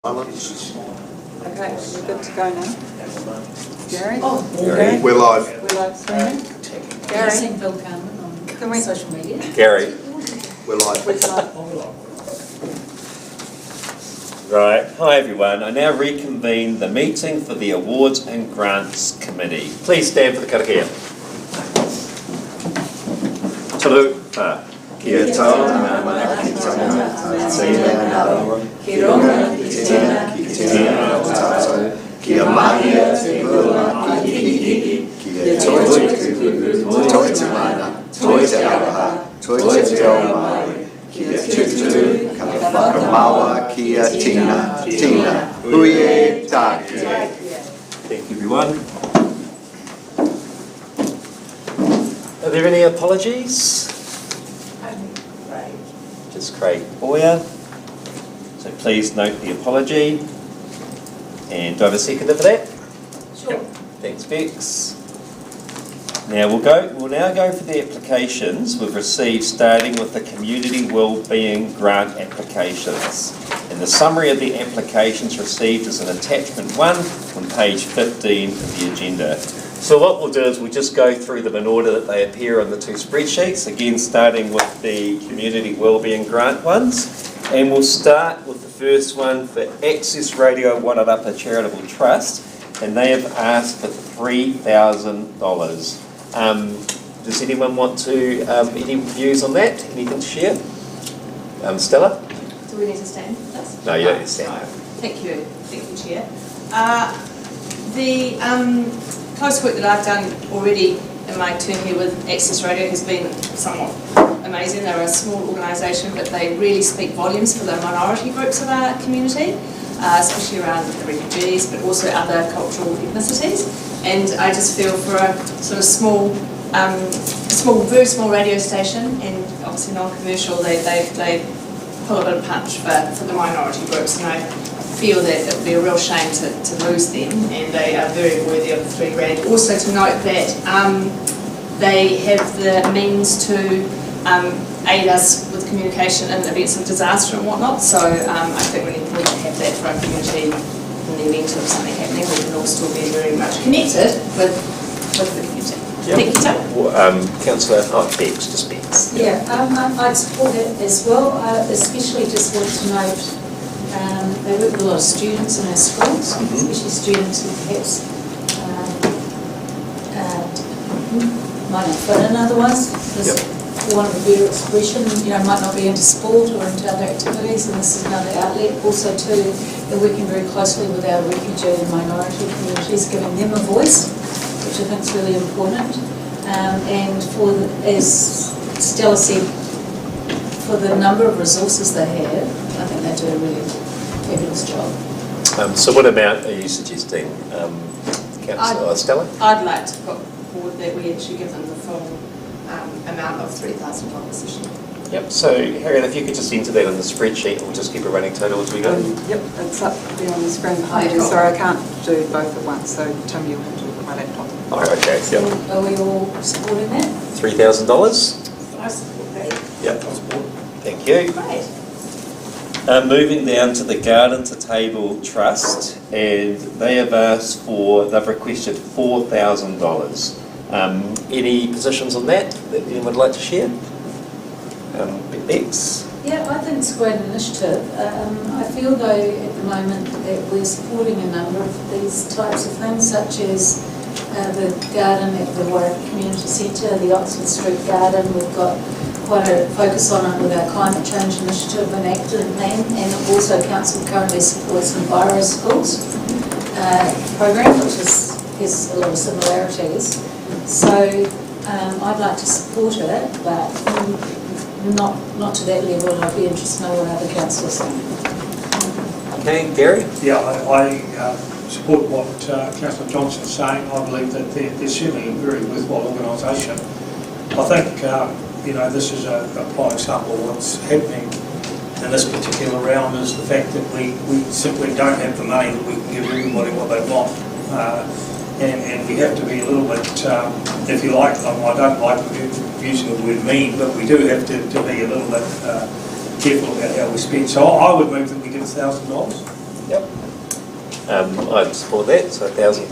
Silence. Okay, we're good to go now. Gary? Gary, we're live. We're live streaming. Gary? I've seen Bill Carmen on social media. Gary, we're live. We're live. Right, hi everyone. I now reconvene the meeting for the Awards and Grants Committee. Please stand for the karakia. Talupa. Kia taonga mana ki taonga, tina ngā ki ronga, ki tina, ki tina o tātou, kia mahia te rua ki hiki, kia toi te kupu, toi te mana, toi te araha, toi te ao mai, kia tutu, ka whakamawa kia tina, tina, huie tākia. Thank you everyone. Are there any apologies? Just Craig Boyer. So please note the apology. And do I have a seconder for that? Sure. Thanks, Bex. Now we'll now go for the applications we've received, starting with the Community Wellbeing Grant applications. And the summary of the applications received is in attachment 1 on page 15 of the agenda. So what we'll do is we'll just go through them in order that they appear on the two spreadsheets, again starting with the Community Wellbeing Grant ones. And we'll start with the first one for Access Radio Wairarapa Charitable Trust, and they have asked for $3,000. Does anyone want to, any views on that? Anything to share? Stella? Do we need to stand for this? No, you don't need to stand. Thank you, Chair. The close work that I've done already in my term here with Access Radio has been somewhat amazing. They're a small organisation, but they really speak volumes for the minority groups of our community, especially around the refugees, but also other cultural ethnicities. And I just feel for a sort of very small radio station, and obviously non-commercial, they pull a bit of punch for the minority groups, and I feel that it would be a real shame to lose them, and they are very worthy of the $3,000. Also to note that they have the means to aid us with communication in events of disaster and whatnot, so I think we can have that for our community in the event of something happening. We can all still be very much connected with the community. Yep. Thank you, Tim. Councillor Bex, just Bex. Yeah, I'd support it as well. I especially just want to note they work with a lot of students in our schools, especially students who perhaps might not fit in otherwise, because for want of a better expression, might not be into sport or into other activities, and this is another outlet. Also too, they're working very closely with our refugee and minority communities, giving them a voice, which I think is really important. And as Stella said, for the number of resources they have, I think they do a really fabulous job. So what amount are you suggesting, Councillor Stella? I'd like to put forward that we actually give them the full amount of $3,000 this year. Yep, so Harriet, if you could just enter that on the spreadsheet, and we'll just keep a running total as we go. Yep, it's up there on the screen behind you. Sorry, I can't do both at once, so Tim, you'll have to look at my laptop. Oh, okay, So yep. are we all supporting that? $3,000? I support that. Yep, thank you. Great. Moving down to the Garden to Table Trust, and they've requested $4,000. Any positions on that anyone would like to share? Bex? Yeah, I think it's a great initiative. I feel though at the moment that we're supporting a number of these types of things, such as the garden at the Wairarapa Community Centre, the Oxford Street Garden. We've got quite a focus on it with our climate change initiative and action plan, and also Council currently supports Enviro Schools program, which has a lot of similarities. So I'd like to support it, but not to that level, and I'd be interested to know what other councillors think. Okay, Gary? Yeah, I support what Councillor Johnson's saying. I believe that they're certainly a very worthwhile organisation. I think this is a prime example of what's happening in this particular round is the fact that we simply don't have the money that we can give everybody what they want. And we have to be a little bit, if you like, I don't like using the word mean, but we do have to be a little bit careful about how we spend. So I would move that we give $1,000. Yep. I'd support that, so $1,000,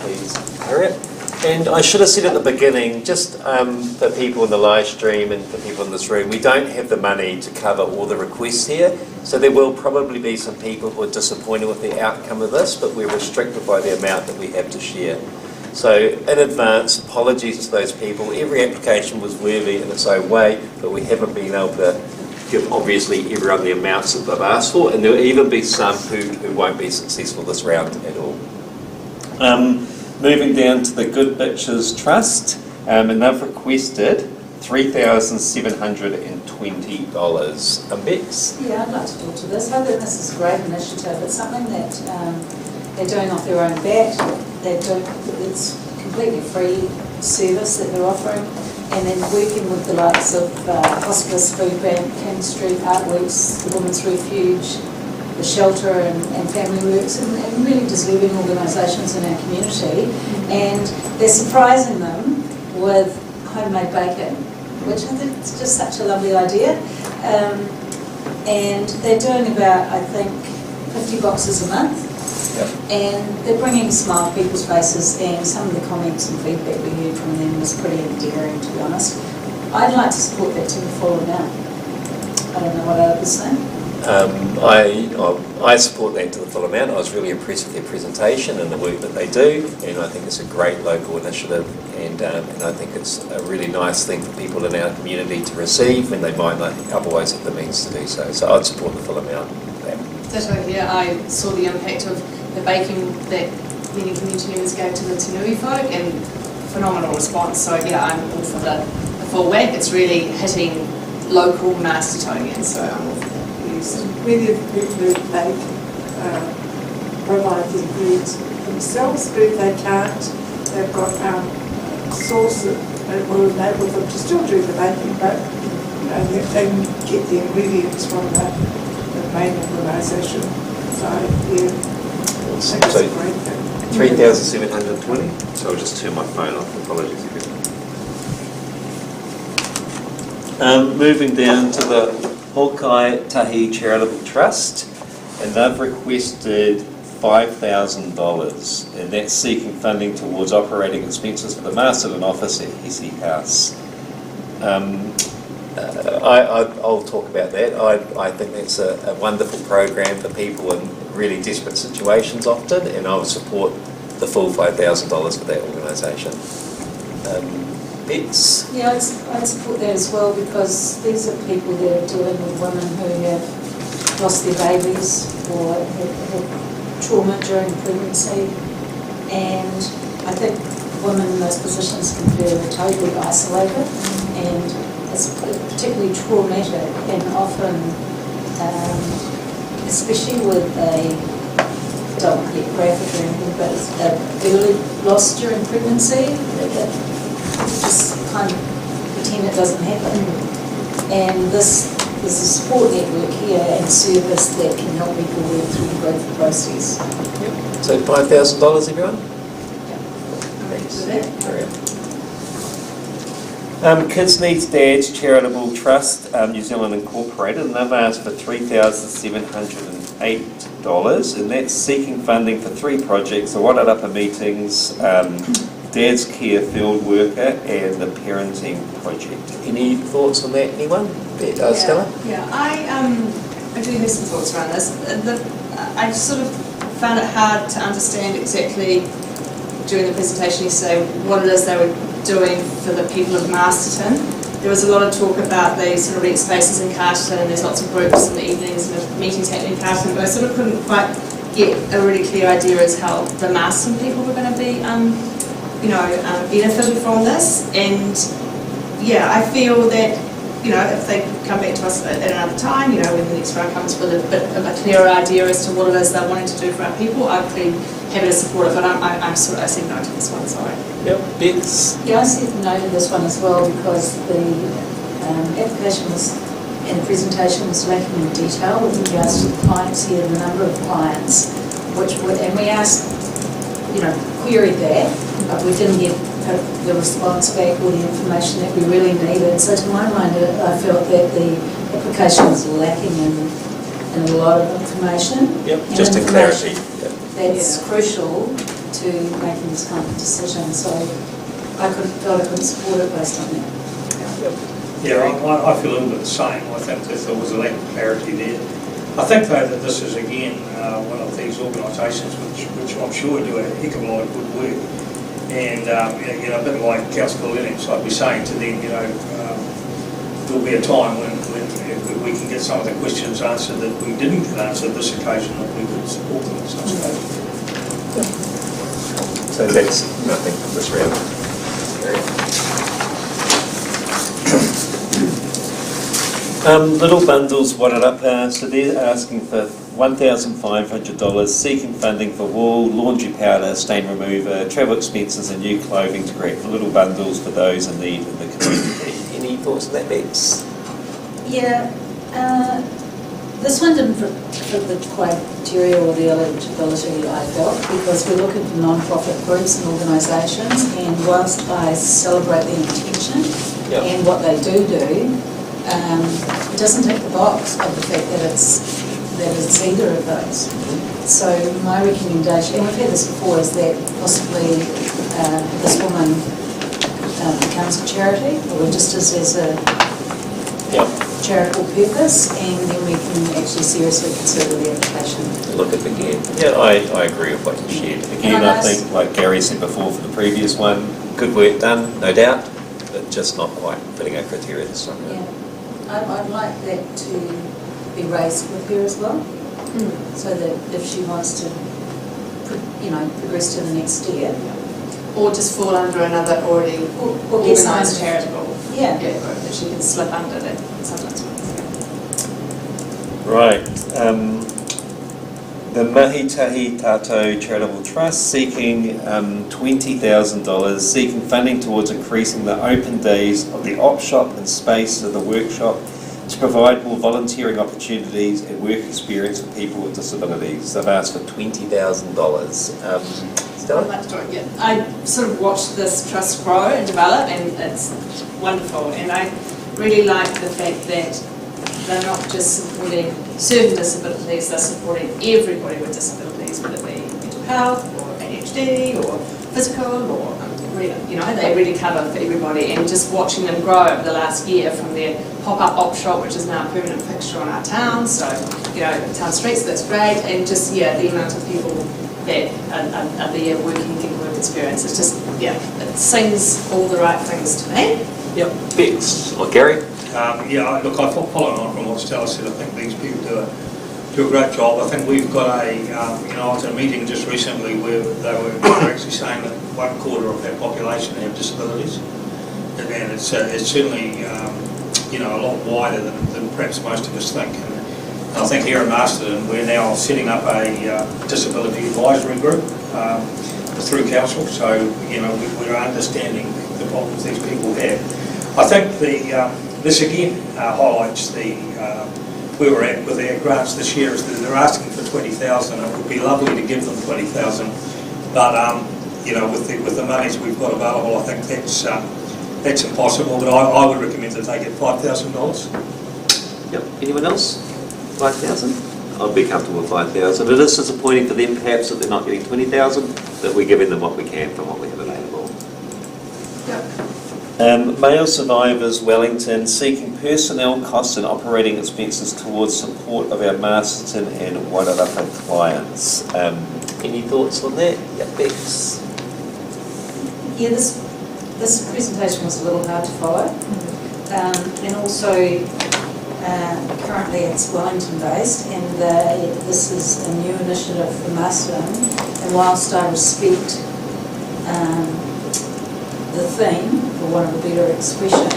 please, Harriet. And I should have said at the beginning, just for people in the live stream and for people in this room, we don't have the money to cover all the requests here, so there will probably be some people who are disappointed with the outcome of this, but we're restricted by the amount that we have to share. So in advance, apologies to those people. Every application was worthy in its own way, but we haven't been able to give obviously everyone the amounts that they've asked for, and there will even be some who won't be successful this round at all. Moving down to the Good Bitches Trust, and they've requested $3,720. Bex? Yeah, I'd like to talk to this. I think this is a great initiative. It's something that they're doing off their own bat. It's completely free service that they're offering. And then working with the likes of Hospice, Food Bank, King Street, Art Weeks, the Women's Refuge, the Shelter and Family Works, and really deserving organisations in our community. And they're surprising them with homemade bacon, which I think is just such a lovely idea. And they're doing about, I think, 50 boxes a month. Yep. And they're bringing a smile to people's faces, and some of the comments and feedback we heard from them was pretty endearing, to be honest. I'd like to support that to the full amount. I don't know what others think. I support that to the full amount. I was really impressed with their presentation and the work that they do, and I think it's a great local initiative, and I think it's a really nice thing for people in our community to receive when they might not otherwise have the means to do so. So I'd support the full amount of that. Yeah, I saw the impact of the baking that many community members gave to the Tanui folk, and phenomenal response. So yeah, I'm all for the full whack. It's really hitting local Mastertonians, so I'm all for that. Many of the people who bake provide the ingredients themselves, but if they can't, they've got sauce that will enable them to still do the baking, but they can get the ingredients from the main organisation. So yeah, I think it's a great thing. 3,720. So I'll just turn my phone off. Apologies again. Moving down to the Hawkeye Tahi Charitable Trust, and they've requested $5,000, and that's seeking funding towards operating expenses for the Masterton office at Hesse House. I'll talk about that. I think that's a wonderful program for people in really desperate situations often, and I would support the full $5,000 for that organisation. Bex? Yeah, I'd support that as well, because these are people that are dealing with women who have lost their babies or have trauma during pregnancy, and I think women in those positions can feel totally isolated, and it's particularly traumatic, and often, especially with don't want to get graphic or anything, but it's early loss during pregnancy, just kind of pretend it doesn't happen. And there's a support network here and service that can help people work through the grief process. Yep. So $5,000, everyone? Yep. Thanks. Kids Needs Dads Charitable Trust, New Zealand Incorporated, and they've asked for $3,708, and that's seeking funding for 3 projects: the What Upper Meetings, Dad's Care Field Worker, and the Parenting Project. Any thoughts on that, anyone? Stella? Yeah, I do have some thoughts around this. I sort of found it hard to understand exactly during the presentation yesterday what it is they were doing for the people of Masterton. There was a lot of talk about the sort of rent spaces in Carterton, and there's lots of groups in the evenings and meetings happening in Carterton, but I sort of couldn't quite get a really clear idea as how the Masterton people were going to be benefited from this. And yeah, I feel that, if they come back to us at another time, when the next round comes with a bit of a clearer idea as to what it is they're wanting to do for our people, I'd be happy to support it, but I said no to this one, sorry. Yep, Bex? Yeah, I said no to this one as well, because the application and the presentation was lacking in detail with regards to the clients here, the number of clients, and we asked, queried that, but we didn't get the response back or the information that we really needed. So to my mind, I felt that the application was lacking in and a lot of information. Yep, and just in information clarity. That's crucial to making this kind of decision, so I couldn't support it based on that. Yeah, I feel a little bit the same. I think that there was a lack of clarity there. I think though that this is again one of these organisations which I'm sure do a heck of a lot of good work. And you know, a bit like Councillor Lennox, I'd be saying to them, you know, there'll be a time when we can get some of the questions answered that we didn't get answered this occasion, that we could support them at some stage. So that's nothing from this round. Little bundles wadded up there, so they're asking for $1,500, seeking funding for wool, laundry powder, stain remover, travel expenses and new clothing to create little bundles for those in need in the community. Any thoughts on that, Bex? Yeah, this one didn't fit the criteria or the eligibility I felt, because we're looking for non-profit groups and organisations, and whilst I celebrate the intention and what they do, it doesn't tick the box of the fact that it's either of those. So my recommendation, and we've had this before, is that possibly this woman becomes a charity or registers as a charitable purpose, and then we can actually seriously consider the application. Look at it again. Yeah, I agree with what you shared. Again, I think, like Gary said before for the previous one, good work done, no doubt, but just not quite fitting our criteria this time around. Yeah. I'd like that to be raised with her as well, so that if she wants to, progress to the next step. Or just fall under another already Or get organised some- charitable Yeah. group that she can slip under that sometimes. Right. The Mahi Tahi Tato Charitable Trust seeking $20,000, seeking funding towards increasing the open days of the op shop and space of the workshop to provide more volunteering opportunities and work experience for people with disabilities. They've asked for $20,000. Stella? I sort of watched this trust grow and develop, and it's wonderful. And I really like the fact that they're not just supporting certain disabilities, they're supporting everybody with disabilities, whether it be mental health or ADHD or physical or, they really cover for everybody. And just watching them grow over the last year from their pop-up op shop, which is now a permanent fixture on our town, so, town streets, that's great. And just, the amount of people that are there working, getting work experience, it's just, it sings all the right things to me. Yep. Bex or Gary? Look, I following on from what Stella said, I think these people do a great job. I think we've got I was at a meeting just recently where they were actually saying that 1/4 of our population have disabilities, and it's certainly a lot wider than perhaps most of us think. And I think here at Masterton we're now setting up a disability advisory group through council, so we're understanding the problems these people have. I think this again highlights where we're at with our grants this year, is that they're asking for 20,000. It would be lovely to give them 20,000, but with the monies we've got available, I think that's impossible. But I would recommend that they get $5,000. Yep. Anyone else? 5,000? I'd be comfortable with 5,000. It is disappointing for them perhaps that they're not getting 20,000, but we're giving them what we can from what we have available. Male survivors Wellington seeking personnel costs and operating expenses towards support of our Masterton and Wairarapa clients. Any thoughts on that? Yeah, Bex? Yeah, this presentation was a little hard to follow, and also currently it's Wellington based, and this is a new initiative for Masterton, and whilst I respect the theme, for want of a better expression,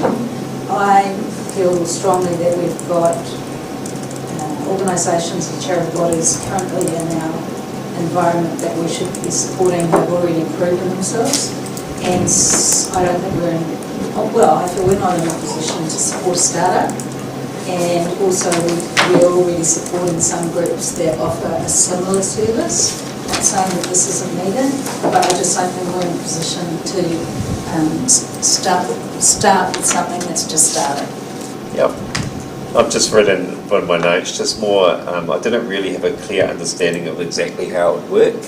I feel strongly that we've got organisations and charitable bodies currently in our environment that we should be supporting who have already proven themselves, and I don't think I feel we're not in a position to support a startup, and also we're already supporting some groups that offer a similar service. Not saying that this isn't needed, but I just don't think we're in a position to start with something that's just started. Yep. I've just written one of my notes, just more, I didn't really have a clear understanding of exactly how it would work,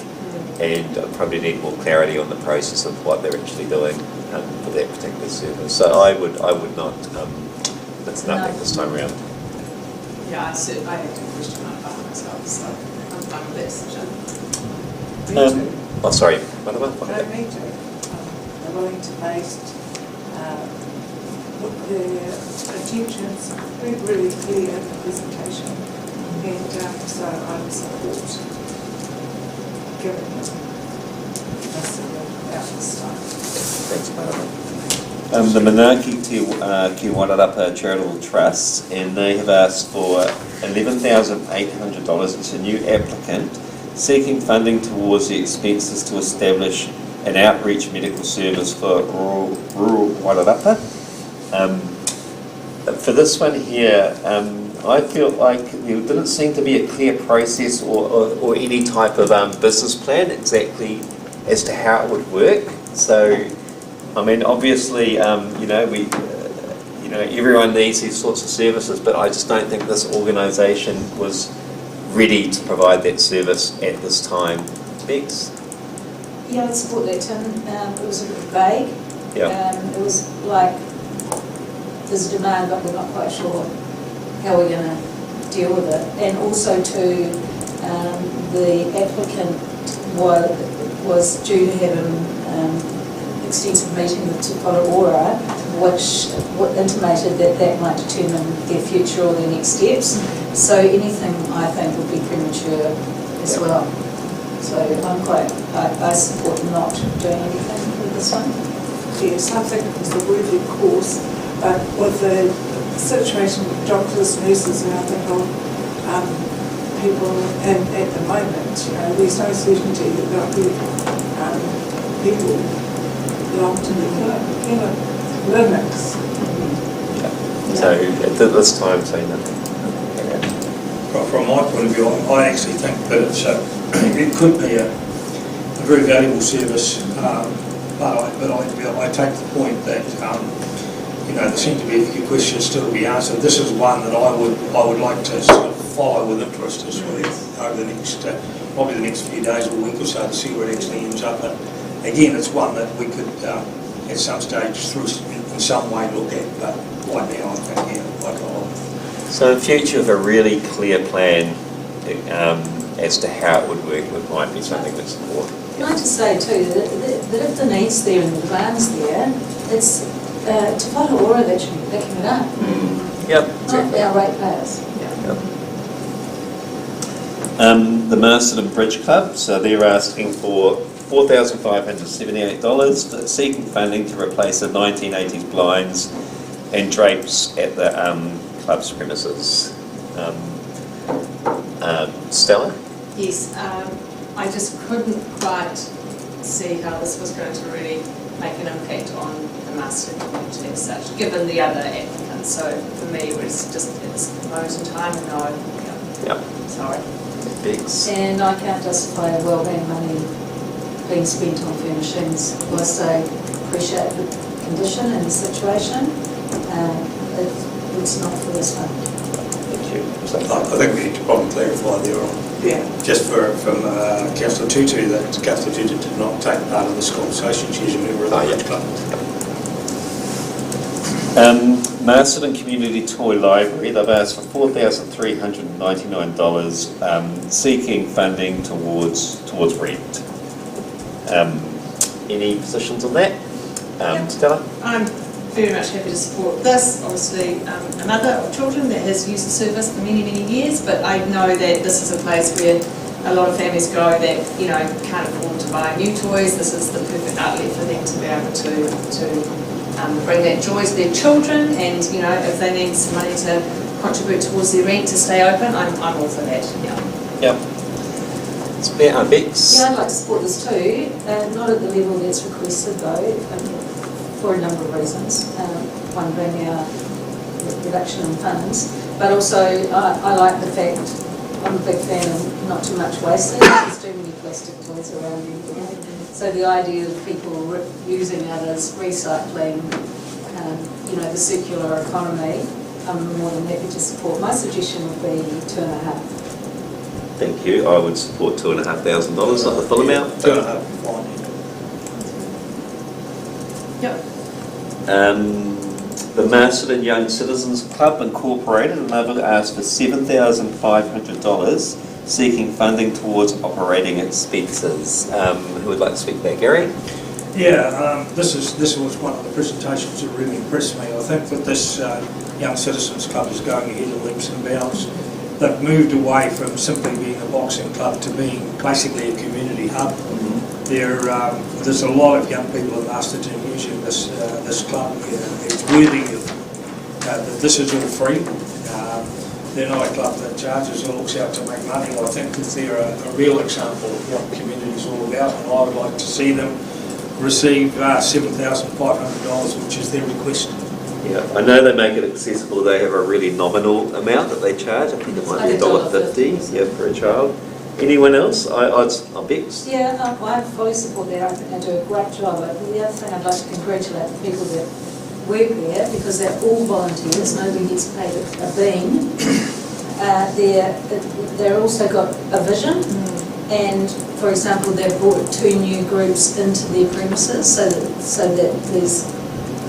and I probably need more clarity on the process of what they're actually doing for that particular service. So I would not, it's nothing this time around. Yeah, I have to question mark about myself, so I'm fine with this. Oh, sorry, what about? No, me too. They're willing to paste, put their intentions, be really clear in the presentation, and so I would support giving them this about this time. Thanks, Martha. The Manaaki Ki Wairarapa Charitable Trust, and they have asked for $11,800. It's a new applicant seeking funding towards the expenses to establish an outreach medical service for rural Wairarapa. For this one here, I feel like there didn't seem to be a clear process or any type of business plan exactly as to how it would work. So, I mean, obviously, everyone needs these sorts of services, but I just don't think this organisation was ready to provide that service at this time. Bex? Yeah, I'd support that, Tim. It was a bit vague. Yeah. It was like, there's a demand, but we're not quite sure how we're going to deal with it. And also to the applicant was due to have an extensive meeting with Te Whakaora, which intimated that might determine their future or their next steps. So anything, I think, would be premature as well. So I support not doing anything with this one. Yes, I think it was a worthy course, but with the situation with doctors, nurses, and other health people, and at the moment, there's no certainty that there'll be people belong to the clinics. So at this time, say nothing. From my point of view, I actually think that it could be a very valuable service, but I take the point that there seem to be a few questions still to be answered. This is one that I would like to sort of follow with interest as well over the next probably the next few days or week or so to see where it actually ends up. But again, it's one that we could at some stage through in some way look at. But right now, I think So in future, with a really clear plan as to how it would work, it might be something that's important. I'd like to say too that if the need's there and the demand's there, it's Te Whakaora that should be picking it up. Yep. Not our ratepayers. The Masterton Bridge Club, so they're asking for $4,578, seeking funding to replace the 1980s blinds and drapes at the club's premises. Stella? Yes, I just couldn't quite see how this was going to really make an impact on the Masterton community as such, given the other applicants. So for me, it was just at this moment in time, no. Yep. Sorry. Bex. And I can't justify well-being money being spent on furnishings. Whilst I appreciate the condition and the situation, it's not for this one. Thank you. I think we need to probably clarify there on. Yeah. Just from Councillor Tutu, that Councillor Tutu did not take part in this conversation. She's a member of the Bridge Club. Masterton Community Toy Library, they've asked for $4,399, seeking funding towards rent. Any positions on that? Stella? I'm very much happy to support this. Obviously, a mother of children that has used the service for many, many years, but I know that this is a place where a lot of families go that, can't afford to buy new toys. This is the perfect outlet for them to be able to bring that joy to their children, and, if they need some money to contribute towards their rent to stay open, I'm all for that, Yep. It's Bex. Yeah, I'd like to support this too, not at the level that's requested though, for a number of reasons. One being our reduction in funds, but also I like the fact, I'm a big fan of not too much wastage. There's too many plastic toys around everywhere. So the idea of people using it as recycling, the circular economy, I'm more than happy to support. My suggestion would be 2.5. Thank you. I would support $2,500, not the full amount. 2.5 is fine. Yep. The Masterton Young Citizens Club Incorporated and I've asked for $7,500 seeking funding towards operating expenses. Who would like to speak there? Gary? Yeah, this was one of the presentations that really impressed me. I think that this Young Citizens Club is going ahead of leaps and bounds. They've moved away from simply being a boxing club to being basically a community hub. There's a lot of young people in Masterton using this club. It's worthy of that this is all free. They're not a club that charges or looks out to make money. I think that they're a real example of what community is all about, and I would like to see them receive $7,500, which is their request. Yeah, I know they make it accessible. They have a really nominal amount that they charge. I think it might be $1.50 for a child. Anyone else? I'll bet. Yeah, I fully support that. I think they do a great job. But the other thing I'd like to congratulate the people that work there, because they're all volunteers, nobody gets paid a bean. They're also got a vision, and for example, they've brought 2 new groups into their premises so that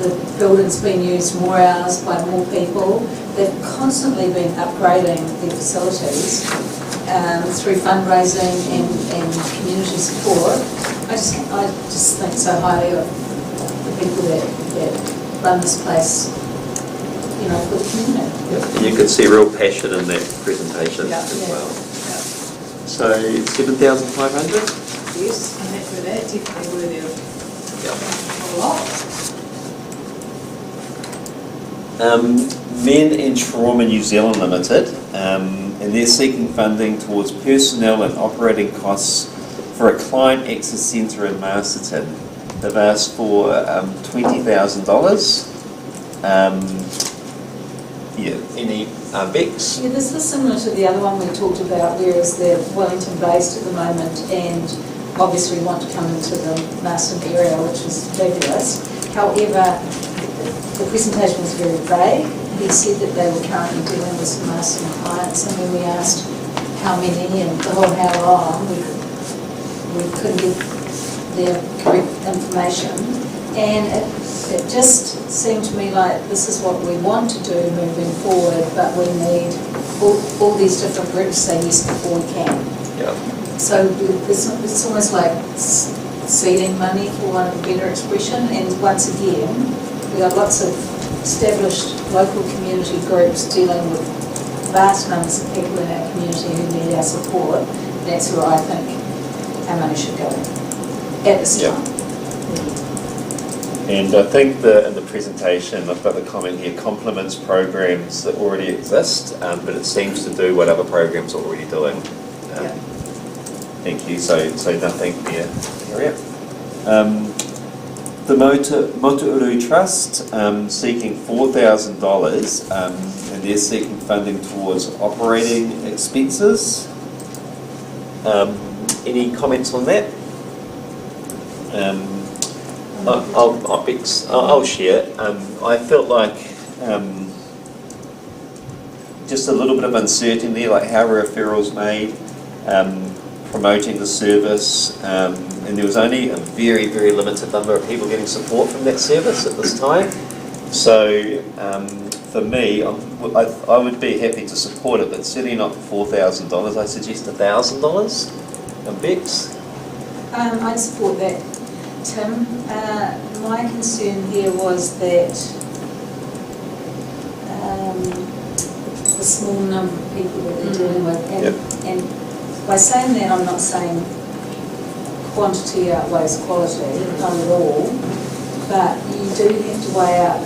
the building's been used more hours by more people. They've constantly been upgrading their facilities through fundraising and community support. I just think so highly of the people that run this place, for the community. Yep. And you could see real passion in that presentation as well. So 7,500? Yes, I'm happy with that. Definitely worthy of a lot. Men and Trauma New Zealand Limited, and they're seeking funding towards personnel and operating costs for a client access centre in Masterton. They've asked for $20,000. Any Bex? Yeah, this is similar to the other one we talked about, whereas they're Wellington based at the moment and obviously want to come into the Masterton area, which is fabulous. However, the presentation was very vague. He said that they were currently dealing with some Masterton clients, and when we asked how many and the whole how long, we couldn't get their correct information. And it just seemed to me like this is what we want to do moving forward, but we need all these different groups to say yes before we can. Yeah. So it's almost like seeding money, for want of a better expression. And once again, we have lots of established local community groups dealing with vast numbers of people in our community who need our support. That's where I think our money should go at this time. And I think in the presentation, I've got the comment here, complements programs that already exist, but it seems to do what other programs are already doing. Thank you. So nothing there. The Motuuru Trust seeking $4,000, and they're seeking funding towards operating expenses. Any comments on that? I'll share. I felt like just a little bit of uncertainty, like how were referrals made, promoting the service, and there was only a very, very limited number of people getting support from that service at this time. So for me, I would be happy to support it, but certainly not for $4,000. I suggest $1,000. Bex? I'd support that, Tim. My concern here was that the small number of people that they're dealing with, and by saying that, I'm not saying quantity outweighs quality, not at all, but you do have to weigh up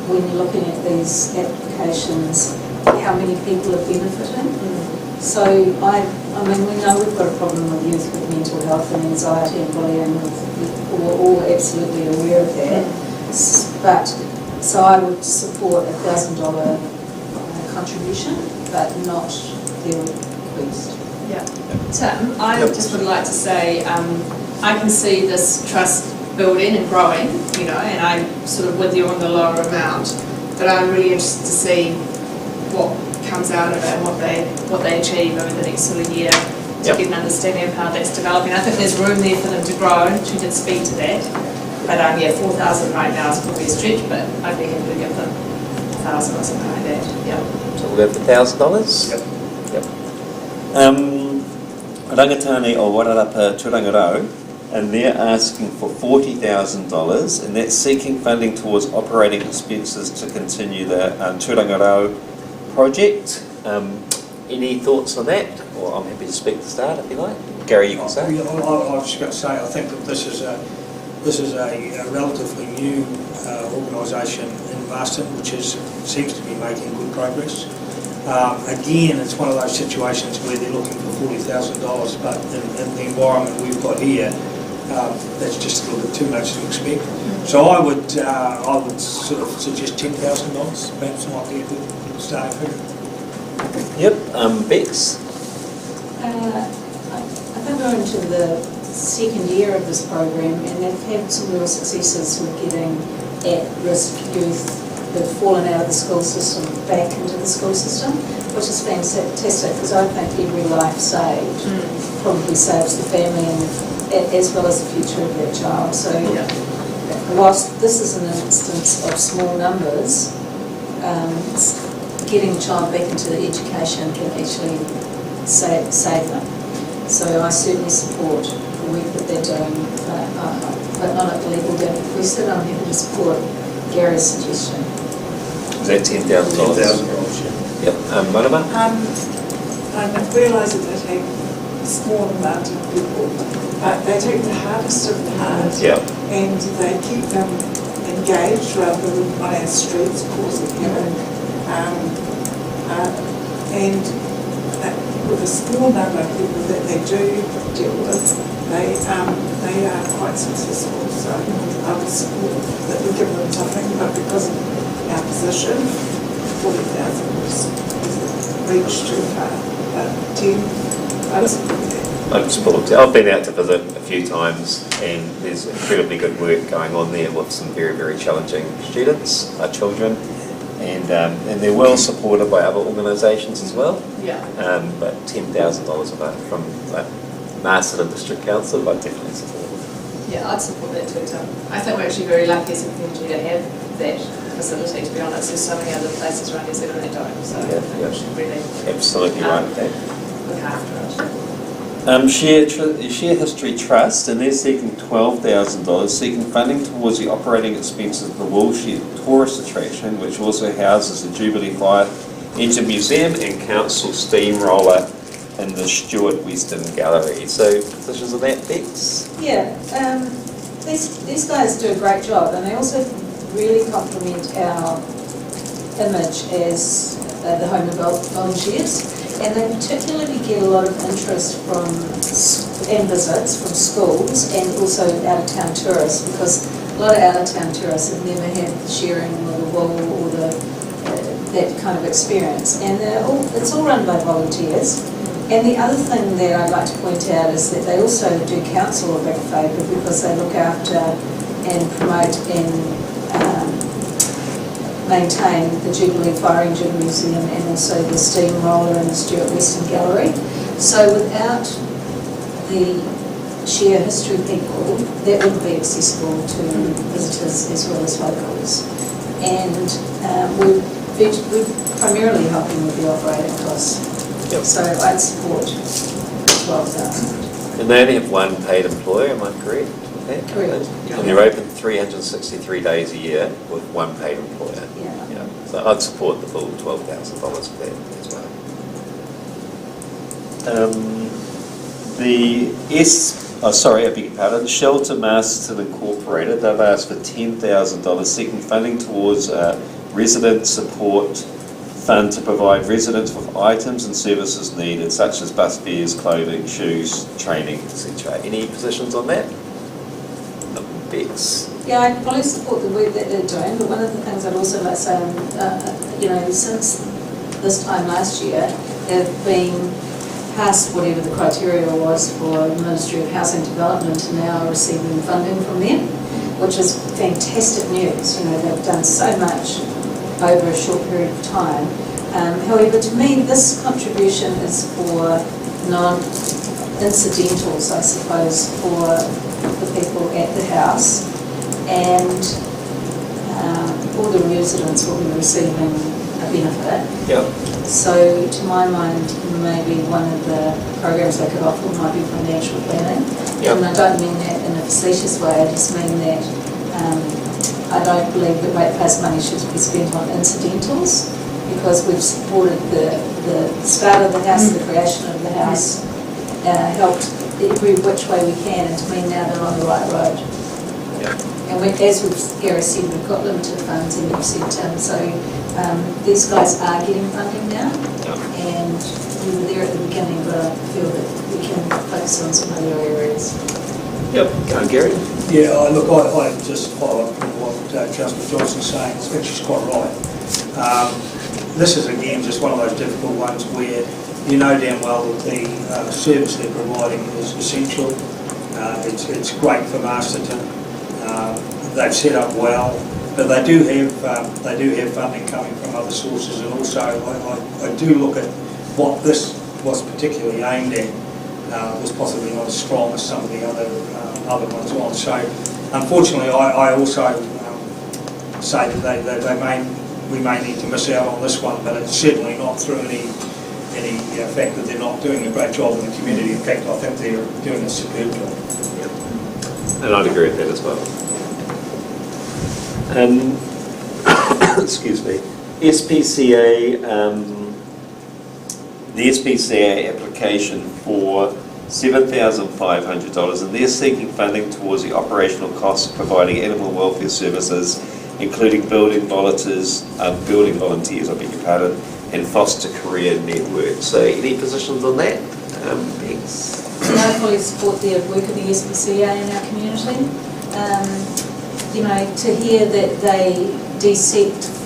when you're looking at these applications how many people are benefiting. So I mean, we know we've got a problem with youth with mental health and anxiety and bullying. We're all absolutely aware of that. But so I would support $1,000 contribution, but not their request. Yeah. Tim, I just would like to say I can see this trust building and growing, and I'm sort of with you on the lower amount. but I'm really interested to see what comes out of it and what they achieve over the next sort of year to Yep. get an understanding of how that's developing. I think there's room there for them to grow. She did speak to that, but yeah, 4,000 right now is probably a stretch, but I'd be happy to give them 1,000 or something like that. Yeah. So we'll go for $1,000? Yep. Yep. Rangatani o Wararapa Turangarau, and they're asking for $40,000, and that's seeking funding towards operating expenses to continue the Turangarau project. Any thoughts on that? Or I'm happy to speak to start if you like. Gary, you can say. Yeah, I was just going to say, I think that this is a relatively new organisation in Masterton, which seems to be making good progress. Again, it's one of those situations where they're looking for $40,000, but in the environment we've got here, that's just a little bit too much to expect. So I would sort of suggest $10,000. Perhaps might be a good starting figure. Yep. Bex? I think we're into the second year of this program, and they've had some real successes with getting at-risk youth who've fallen out of the school system back into the school system, which is fantastic because I think every life saved probably saves the family and as well as the future of their child. So whilst this is an instance of small numbers, getting a child back into education can actually save them. So I certainly support the work that they're doing, but not at the level that requested. I'm happy to support Gary's suggestion. Is that $10,000? $10,000, Yep. Marama? I'm realising they take a small amount of people, but they take the hardest of the hard, and they keep them engaged rather than on our streets causing havoc. And with a small number of people that they do deal with, they are quite successful. So I would support that we give them something, but because of our position, 40,000 is reached too far. But 10, I would support that. I've support. I've been out to visit a few times, and there's incredibly good work going on there with some very, very challenging students, children, and they're well supported by other organisations as well. Yeah. But $10,000 from Masterton District Council, I definitely support. Yeah, I'd support that too, Tim. I think we're actually very lucky as a community to have that facility, to be honest. There's so many other places around New Zealand that don't, so I think we should really Absolutely right. look after it. Share History Trust, and they're seeking $12,000, seeking funding towards the operating expenses of the Woolshed tourist attraction, which also houses the Jubilee Fire Engine Museum and Council Steamroller in the Stuart Western Gallery. So, positions on that, Bex? Yeah, these guys do a great job, and they also really complement our image as the home of volunteers. And they particularly get a lot of interest from and visits from schools and also out-of-town tourists, because a lot of out-of-town tourists have never had the shearing or the wool or that kind of experience. And it's all run by volunteers. And the other thing that I'd like to point out is that they also do council a big favour, because they look after and promote and maintain the Jubilee Fire Engine Museum and also the Steamroller and the Stuart Western Gallery. So without the Share History people, that wouldn't be accessible to visitors as well as locals. And we're primarily helping with the operating costs. Yep. So I'd support 12,000. And they only have one paid employer, am I correct? Correct. And they're open 363 days a year with one paid employer. Yeah. So I'd support the full $12,000 for that as well. I beg your pardon, Shelter Masterton Incorporated, they've asked for $10,000, seeking funding towards a resident support fund to provide residents with items and services needed, such as bus fares, clothing, shoes, training, etc. Any positions on that? Bex? Yeah, I fully support the work that they're doing, but one of the things I'd also like to say, since this time last year, they've been past whatever the criteria was for the Ministry of Housing Development and now receiving funding from them, which is fantastic news. They've done so much over a short period of time. However, to me, this contribution is for non-incidentals, I suppose, for the people at the house, and all the residents will be receiving a benefit. Yeah. So to my mind, maybe one of the programs I could offer might be financial planning. Yep. And I don't mean that in a facetious way, I just mean that I don't believe that ratepayers' money should be spent on incidentals, because we've supported the start of the house, the creation of the house, helped every which way we can, and to me now they're on the right road. Yeah. And as Gary said, we've got limited funds, and you've said, Tim, so these guys are getting funding now, and we were there at the beginning, but I feel that we can focus on some other areas. Yep. Gary? Yeah, look, I just follow up on what Councillor Johnson's saying. I think she's quite right. This is, again, just one of those difficult ones where you know damn well that the service they're providing is essential. It's great for Masterton. They've set up well, but they do have funding coming from other sources, and also I do look at what this was particularly aimed at was possibly not as strong as some of the other ones on. So unfortunately, I also say that we may need to miss out on this one, but it's certainly not through any fact that they're not doing a great job in the community. In fact, I think they're doing a superb job. Yep. And I'd agree with that as well. Excuse me. SPCA, the SPCA application for $7,500, and they're seeking funding towards the operational costs of providing animal welfare services, including building volunteers, I beg your pardon, and foster career network. So any positions on that? Thanks. I fully support the work of the SPCA in our community. You know, to hear that they desexed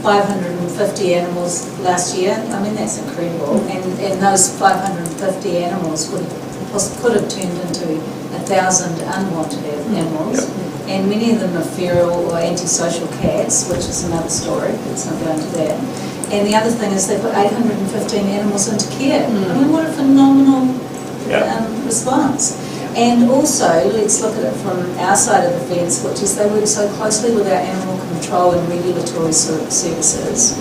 550 animals last year, I mean, that's incredible. And those 550 animals could have turned into 1,000 unwanted animals. Yep. And many of them are feral or antisocial cats, which is another story. Let's not go into that. And the other thing is they put 815 animals into care. I mean, what a phenomenal response. And also, let's look at it from our side of the fence, which is they work so closely with our animal control and regulatory services.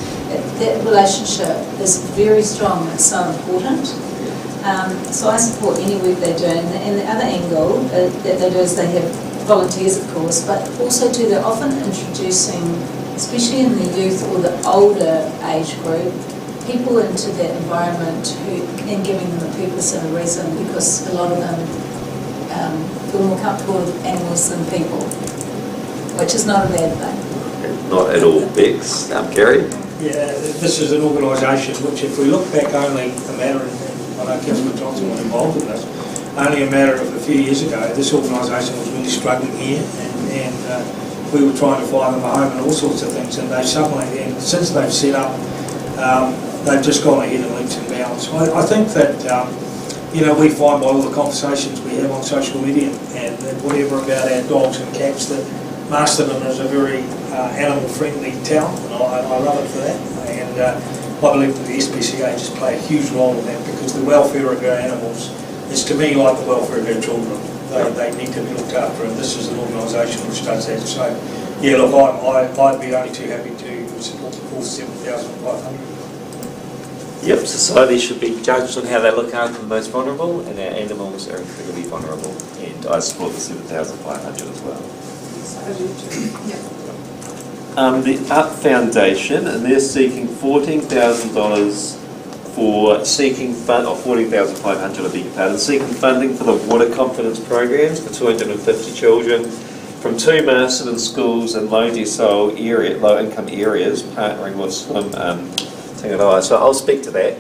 That relationship is very strong and it's so important. So I support any work they do. And the other angle that they do is they have volunteers, of course, but also too, they're often introducing, especially in the youth or the older age group, people into that environment and giving them a purpose and a reason, because a lot of them feel more comfortable with animals than people, which is not a bad thing. Not at all, Bex. Gary? Yeah, this is an organisation which, if we look back only a matter of, I know Councillor Johnson was involved in this, only a matter of a few years ago, this organisation was really struggling here, and we were trying to find them a home and all sorts of things, and since they've set up, they've just gone ahead and leaps and bounds. I think that, you know, we find by all the conversations we have on social media and whatever about our dogs and cats that Masterton is a very animal-friendly town, and I love it for that. And I believe that the SPCA just play a huge role in that, because the welfare of our animals is, to me, like the welfare of our children. They need to be looked after, and this is an organisation which does that. So, yeah, look, I'd be only too happy to support the full 7,500. Yep, society should be judged on how they look after the most vulnerable, and our animals are incredibly vulnerable, and I support the 7,500 as well. The Up Foundation, and they're seeking $14,000 for seeking fund, or $14,500, I beg your pardon, seeking funding for the water confidence programs for 250 children from 2 Masterton schools in low-income areas, partnering with Swim Tingaroa. So I'll speak to that.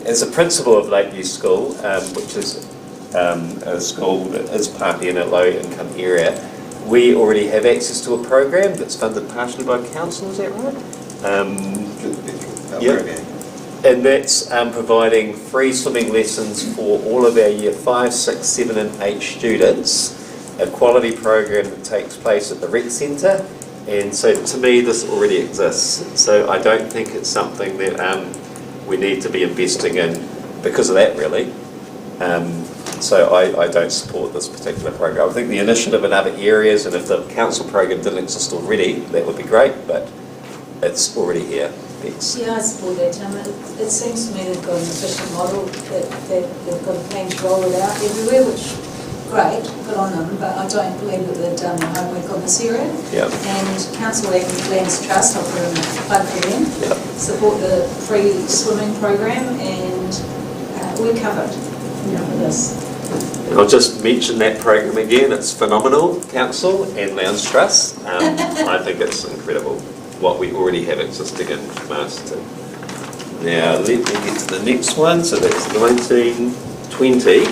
As a principal of Lakeview School, which is a school that is partly in a low-income area, we already have access to a program that's funded partially by council, is that right? Yep. And that's providing free swimming lessons for all of our year 5, 6, 7 and 8 students, a quality program that takes place at the rec centre And so to me, this already exists. So I don't think it's something that we need to be investing in because of that, really. So I don't support this particular program. I think the initiative in other areas, and if the council program didn't exist already, that would be great, but it's already here. Thanks. Yeah, I support that, Tim. It seems to me they've got an efficient model that they've got a plan to roll it out everywhere, which, great, good on them, but I don't believe that they've done the homework on this area. Yep. And Council Lands Trust, I'll put in a plug for them, Yep. support the free swimming program, and we're covered for this. And I'll just mention that program again. It's phenomenal, Council and Lounge Trust. I think it's incredible what we already have existing in Masterton. Now, let me get to the next one. So that's 1920.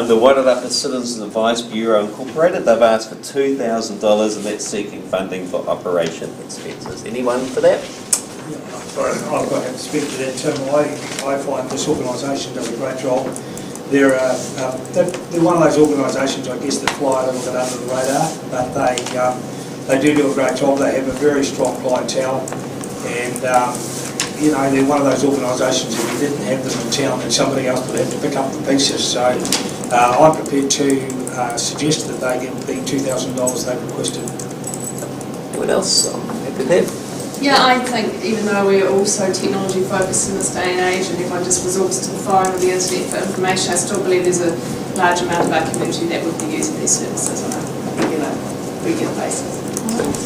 The Wairarapa Citizens Advice Bureau Incorporated, they've asked for $2,000 and that's seeking funding for operation expenses. Anyone for that? I've got to speak to that, Tim. I find this organisation does a great job. They're one of those organisations, I guess, that fly a little bit under the radar, but they do a great job. They have a very strong clientele, and they're one of those organisations, if you didn't have them in town, then somebody else would have to pick up the pieces. So I'm prepared to suggest that they get the $2,000 they've requested. Anyone else? I'm happy with that. Yeah, I think even though we're also technology focused in this day and age and everyone just resorts to the phone or the internet for information, I still believe there's a large amount of our community that would be using these services on a regular basis.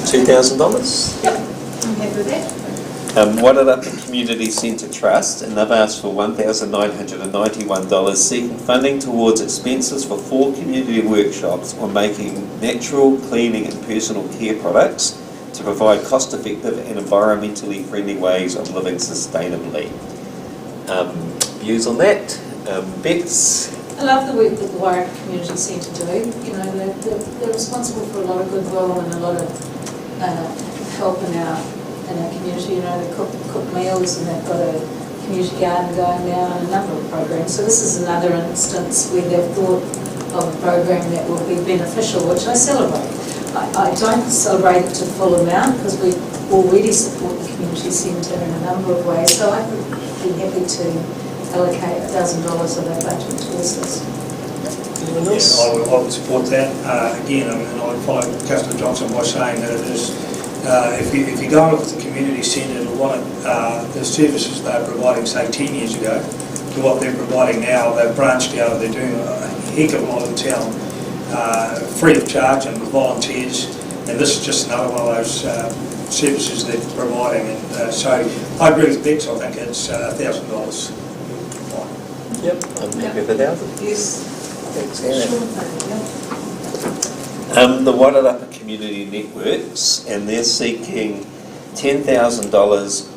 $2,000? Yep, I'm happy with that. Wairarapa Community Centre Trust, and they've asked for $1,991 seeking funding towards expenses for 4 community workshops on making natural, cleaning and personal care products to provide cost-effective and environmentally friendly ways of living sustainably. Views on that? Bex? I love the work that the Wairarapa Community Centre do. They're responsible for a lot of goodwill and a lot of help in our community. They cook meals and they've got a community garden going now and a number of programs. So this is another instance where they've thought of a program that will be beneficial, which I celebrate. I don't celebrate it to the full amount because we already support the community centre in a number of ways. So I would be happy to allocate $1,000 of our budget towards this. Yeah, I would support that. Again, I would follow Councillor Johnson by saying that it is, if you go and look at the community centre, the services they were providing, say, 10 years ago, to what they're providing now, they've branched out. They're doing a heck of a lot in town, free of charge and with volunteers. And this is just another one of those services they're providing. And so I agree with Bex. I think it's $1,000. Yep, I'm happy with $1,000. Yes. Thanks, Sure. the Wairarapa Community Networks, and they're seeking $10,000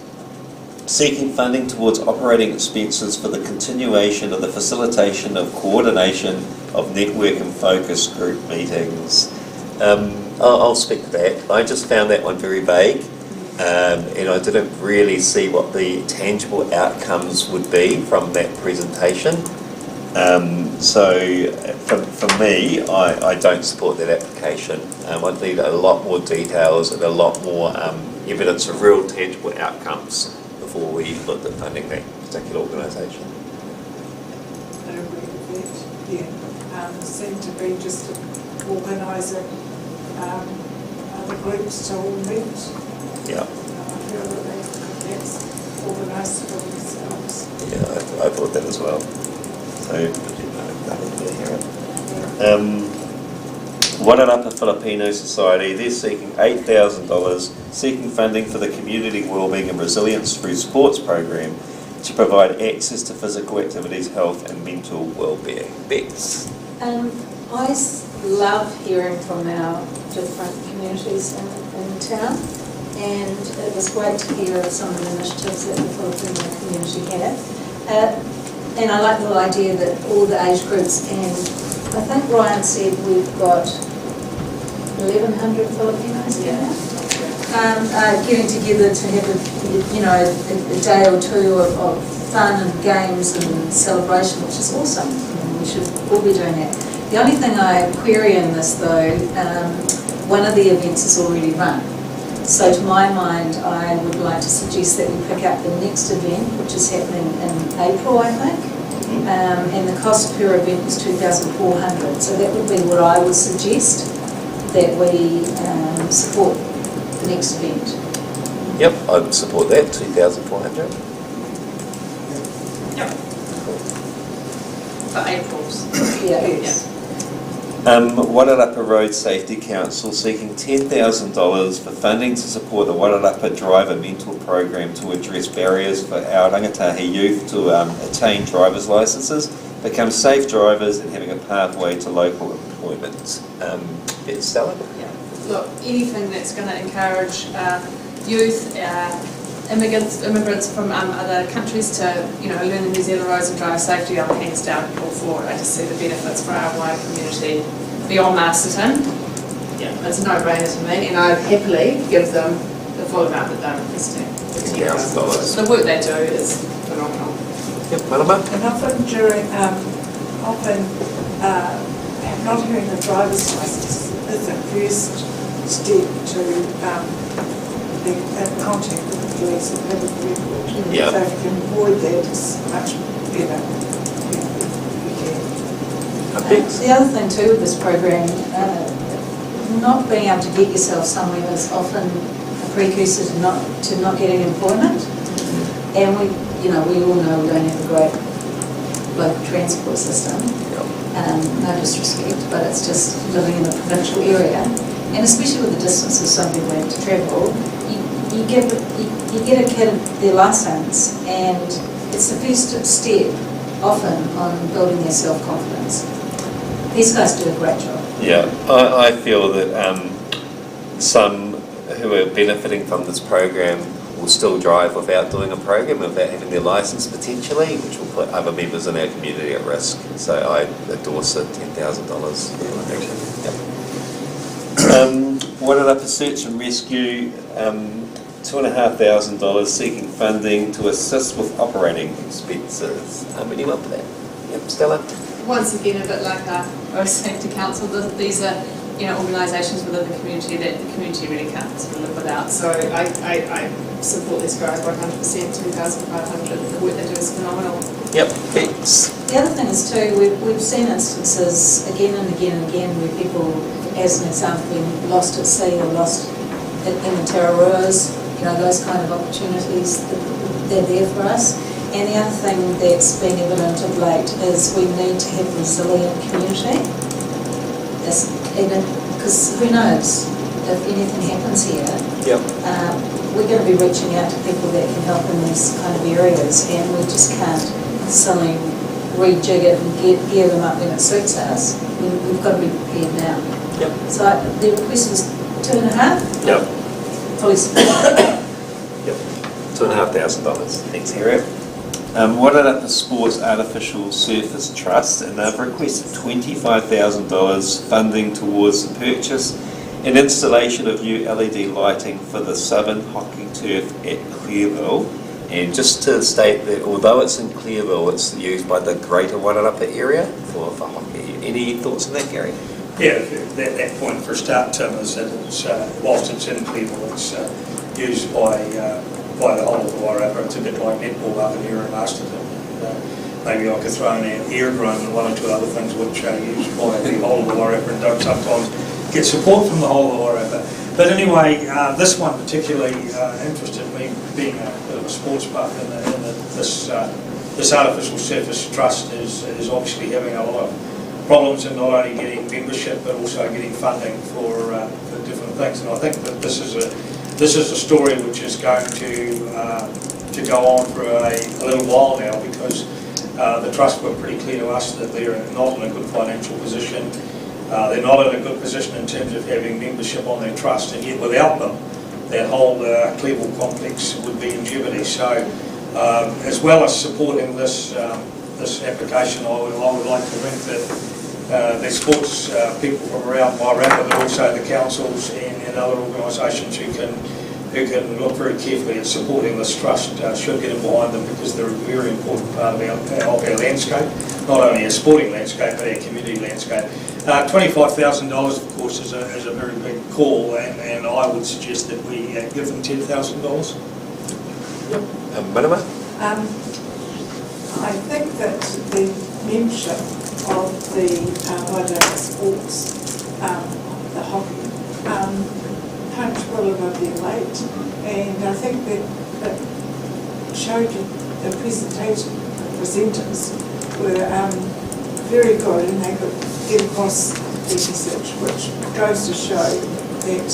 seeking funding towards operating expenses for the continuation of the facilitation of coordination of network and focus group meetings. I'll speak to that. I just found that one very vague, and I didn't really see what the tangible outcomes would be from that presentation. So for me, I don't support that application. I'd need a lot more details and a lot more evidence of real tangible outcomes before we looked at funding that particular organisation. I agree with that, yeah. Seem to be just organising other groups to all meet. Yeah. I feel that that's organised for themselves. Yeah, I thought that as well. So, nothing to hear it. Wairarapa Filipino Society, they're seeking $8,000, seeking funding for the Community Wellbeing and Resilience through Sports program to provide access to physical activities, health and mental wellbeing. Bex? I love hearing from our different communities in town, and it was great to hear of some of the initiatives that the Filipino community had. And I like the idea that all the age groups, and I think Ryan said we've got 1,100 Filipinos here now, getting together to have a day or two of fun and games and celebration, which is awesome. We should all be doing that. The only thing I query in this though, one of the events is already run. So to my mind, I would like to suggest that we pick up the next event, which is happening in April, I think. And the cost per event is $2,400. So that would be what I would suggest, that we support the next event. Yep, I'd support that, 2,400. Yep. For April's. Yeah. Wairarapa Road Safety Council seeking $10,000 for funding to support the Wairarapa Driver Mentor Program to address barriers for our rangatahi youth to attain driver's licences, become safe drivers and having a pathway to local employment. Stella? Yeah. Look, anything that's going to encourage youth, immigrants from other countries to, learn the New Zealand roads and drive safety, I'm hands down all for it. I just see the benefits for our wider community beyond Masterton. Yeah, it's a no-brainer to me, and I'd happily give them the full amount that they're requesting. $10,000. The work they do is phenomenal. Yep, Marama? And often not having a driver's license is the first step to be in contact with the police and have a record. Yeah. So if you can avoid that, it's much better. The other thing too with this program, not being able to get yourself somewhere is often a precursor to not getting employment. And we all know we don't have a great local transport system. No disrespect, but it's just living in a provincial area, and especially with the distances some people have to travel, you get a kid their licence, and it's the first step often on building their self-confidence. These guys do a great job. Yeah, I feel that some who are benefiting from this program will still drive without doing a program, without having their licence potentially, which will put other members in our community at risk. So I endorse it, $10,000. Wairarapa Search and Rescue, $2,500 seeking funding to assist with operating expenses. Anyone for that? Yep, Stella? Once again, a bit like our Road Safety Council, these are organisations within the community that the community really can't live without. So I support this guys 100%, 2,500. The work they do is phenomenal. Yep, thanks. The other thing is too, we've seen instances again and again and again where people, as an example, been lost at sea or lost in the Tararuas, those kind of opportunities, they're there for us. And the other thing that's been evident of late is we need to have a resilient community. Because who knows, if anything happens here, we're going to be reaching out to people that can help in these kind of areas, and we just can't suddenly rejig it and gear them up when it suits us. We've got to be prepared now. Yep. So the request was 2.5? Yep. Fully supported. Yep, $2,500. Thanks, Harriet. Wairarapa Sports Artificial Surface Trust, and they've requested $25,000 funding towards the purchase and installation of new LED lighting for the southern hockey turf at Clearville. And just to state that although it's in Clearville, it's used by the greater Wairarapa area for hockey. Any thoughts on that, Gary? Yeah, that point for a start, Tim, is that whilst it's in Cleveland, it's used by the whole of the Wairarapa. It's a bit like netball up in here in Masterton. Maybe I could throw in an aerodrome and one or two other things which are used by the whole of the Wairarapa and don't sometimes get support from the whole of the Wairarapa. But anyway, this one particularly interested me, being a bit of a sports buff, this artificial surface trust is obviously having a lot of problems in not only getting membership but also getting funding for different things. And I think that this is a story which is going to go on for a little while now, because the trust were pretty clear to us that they're not in a good financial position. They're not in a good position in terms of having membership on their trust, and yet without them, that whole Cleveland complex would be in jeopardy. So, as well as supporting this application, I would like to think that the sports people from around Wairarapa, but also the councils and other organisations who who can look very carefully at supporting this trust should get in behind them, because they're a very important part of our landscape, not only our sporting landscape but our community landscape. $25,000 of course is a very big call, and I would suggest that we give them $10,000. Marama? I think that the membership of the Waitangi Sports, the hockey, punch well above their weight, and I think that showed you the presenters were very good, and they could get across the message, which goes to show that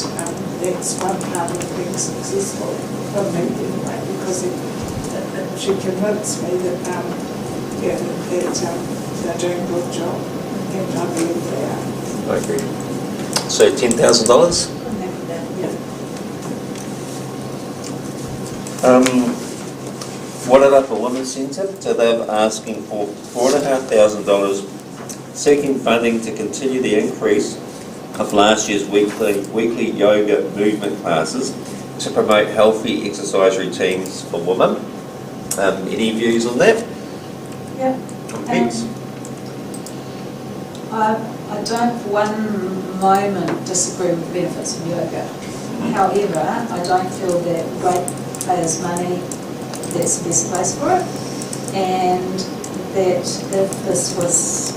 that's one part of being successful for me anyway, because it should convince me that that they're doing a good job, and I believe they are. I agree. So $10,000? Wairarapa Women's Centre, so they're asking for $4,500, seeking funding to continue the increase of last year's weekly yoga movement classes to promote healthy exercise routines for women. Any views on that? Yeah. Pete? I don't for one moment disagree with the benefits of yoga. However, I don't feel that ratepayers' money, that's the best place for it, and that if this was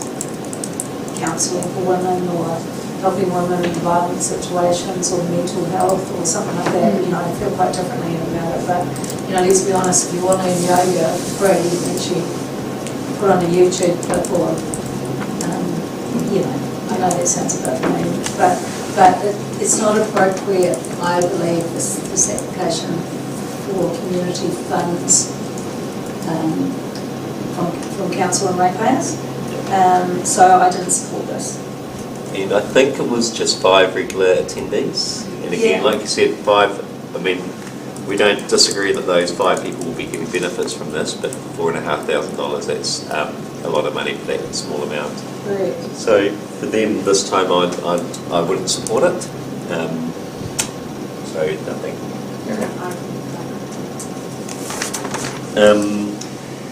counselling for women or helping women in violent situations or mental health or something like that, I feel quite differently about it. But, let's be honest, if you want to learn yoga for free, you can actually put on a YouTube clip or, I know that sounds a bit mean, but it's not appropriate, I believe, this application for community funds from council and ratepayers. So I didn't support this. And I think it was just 5 regular attendees. And again, like you said, 5, we don't disagree that those 5 people will be getting benefits from this, but $4,500, that's a lot of money for that small amount. Correct. So for them this time I wouldn't support it. So nothing.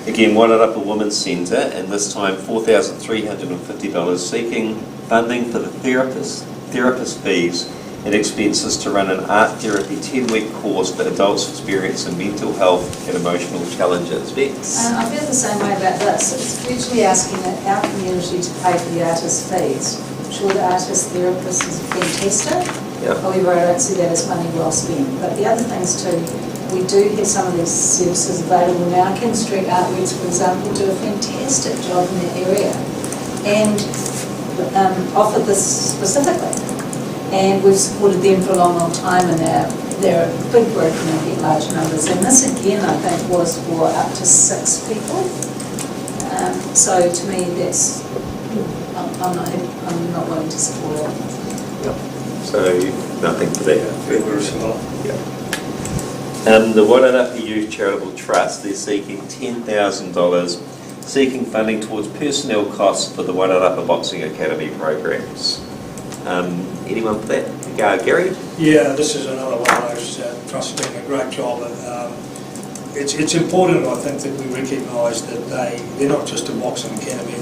Again, Wairarapa Women's Centre, and this time $4,350, seeking funding for the therapist fees and expenses to run an art therapy 10-week course for adults experiencing mental health and emotional challenges. Bex? I feel the same way about this. It's virtually asking our community to pay for the artist fees. I'm sure the artist therapist is fantastic. Yep. However, I don't see that as money well spent. But the other things too, we do have some of these services available now. Ken Street Artworks, for example, do a fantastic job in that area and offer this specifically. And we've supported them for a long, long time, and they're a big group and they get large numbers. And this again, I think, was for up to 6 people. So to me, that's I'm not willing to support it. Yep. So nothing for that. Very small. Yeah. The Wairarapa Youth Charitable Trust, they're seeking $10,000, seeking funding towards personnel costs for the Wairarapa Boxing Academy programs. Anyone for that? Gary? Yeah, this is another one of those trusts doing a great job. It's important, I think, that we recognise that they're not just a boxing academy.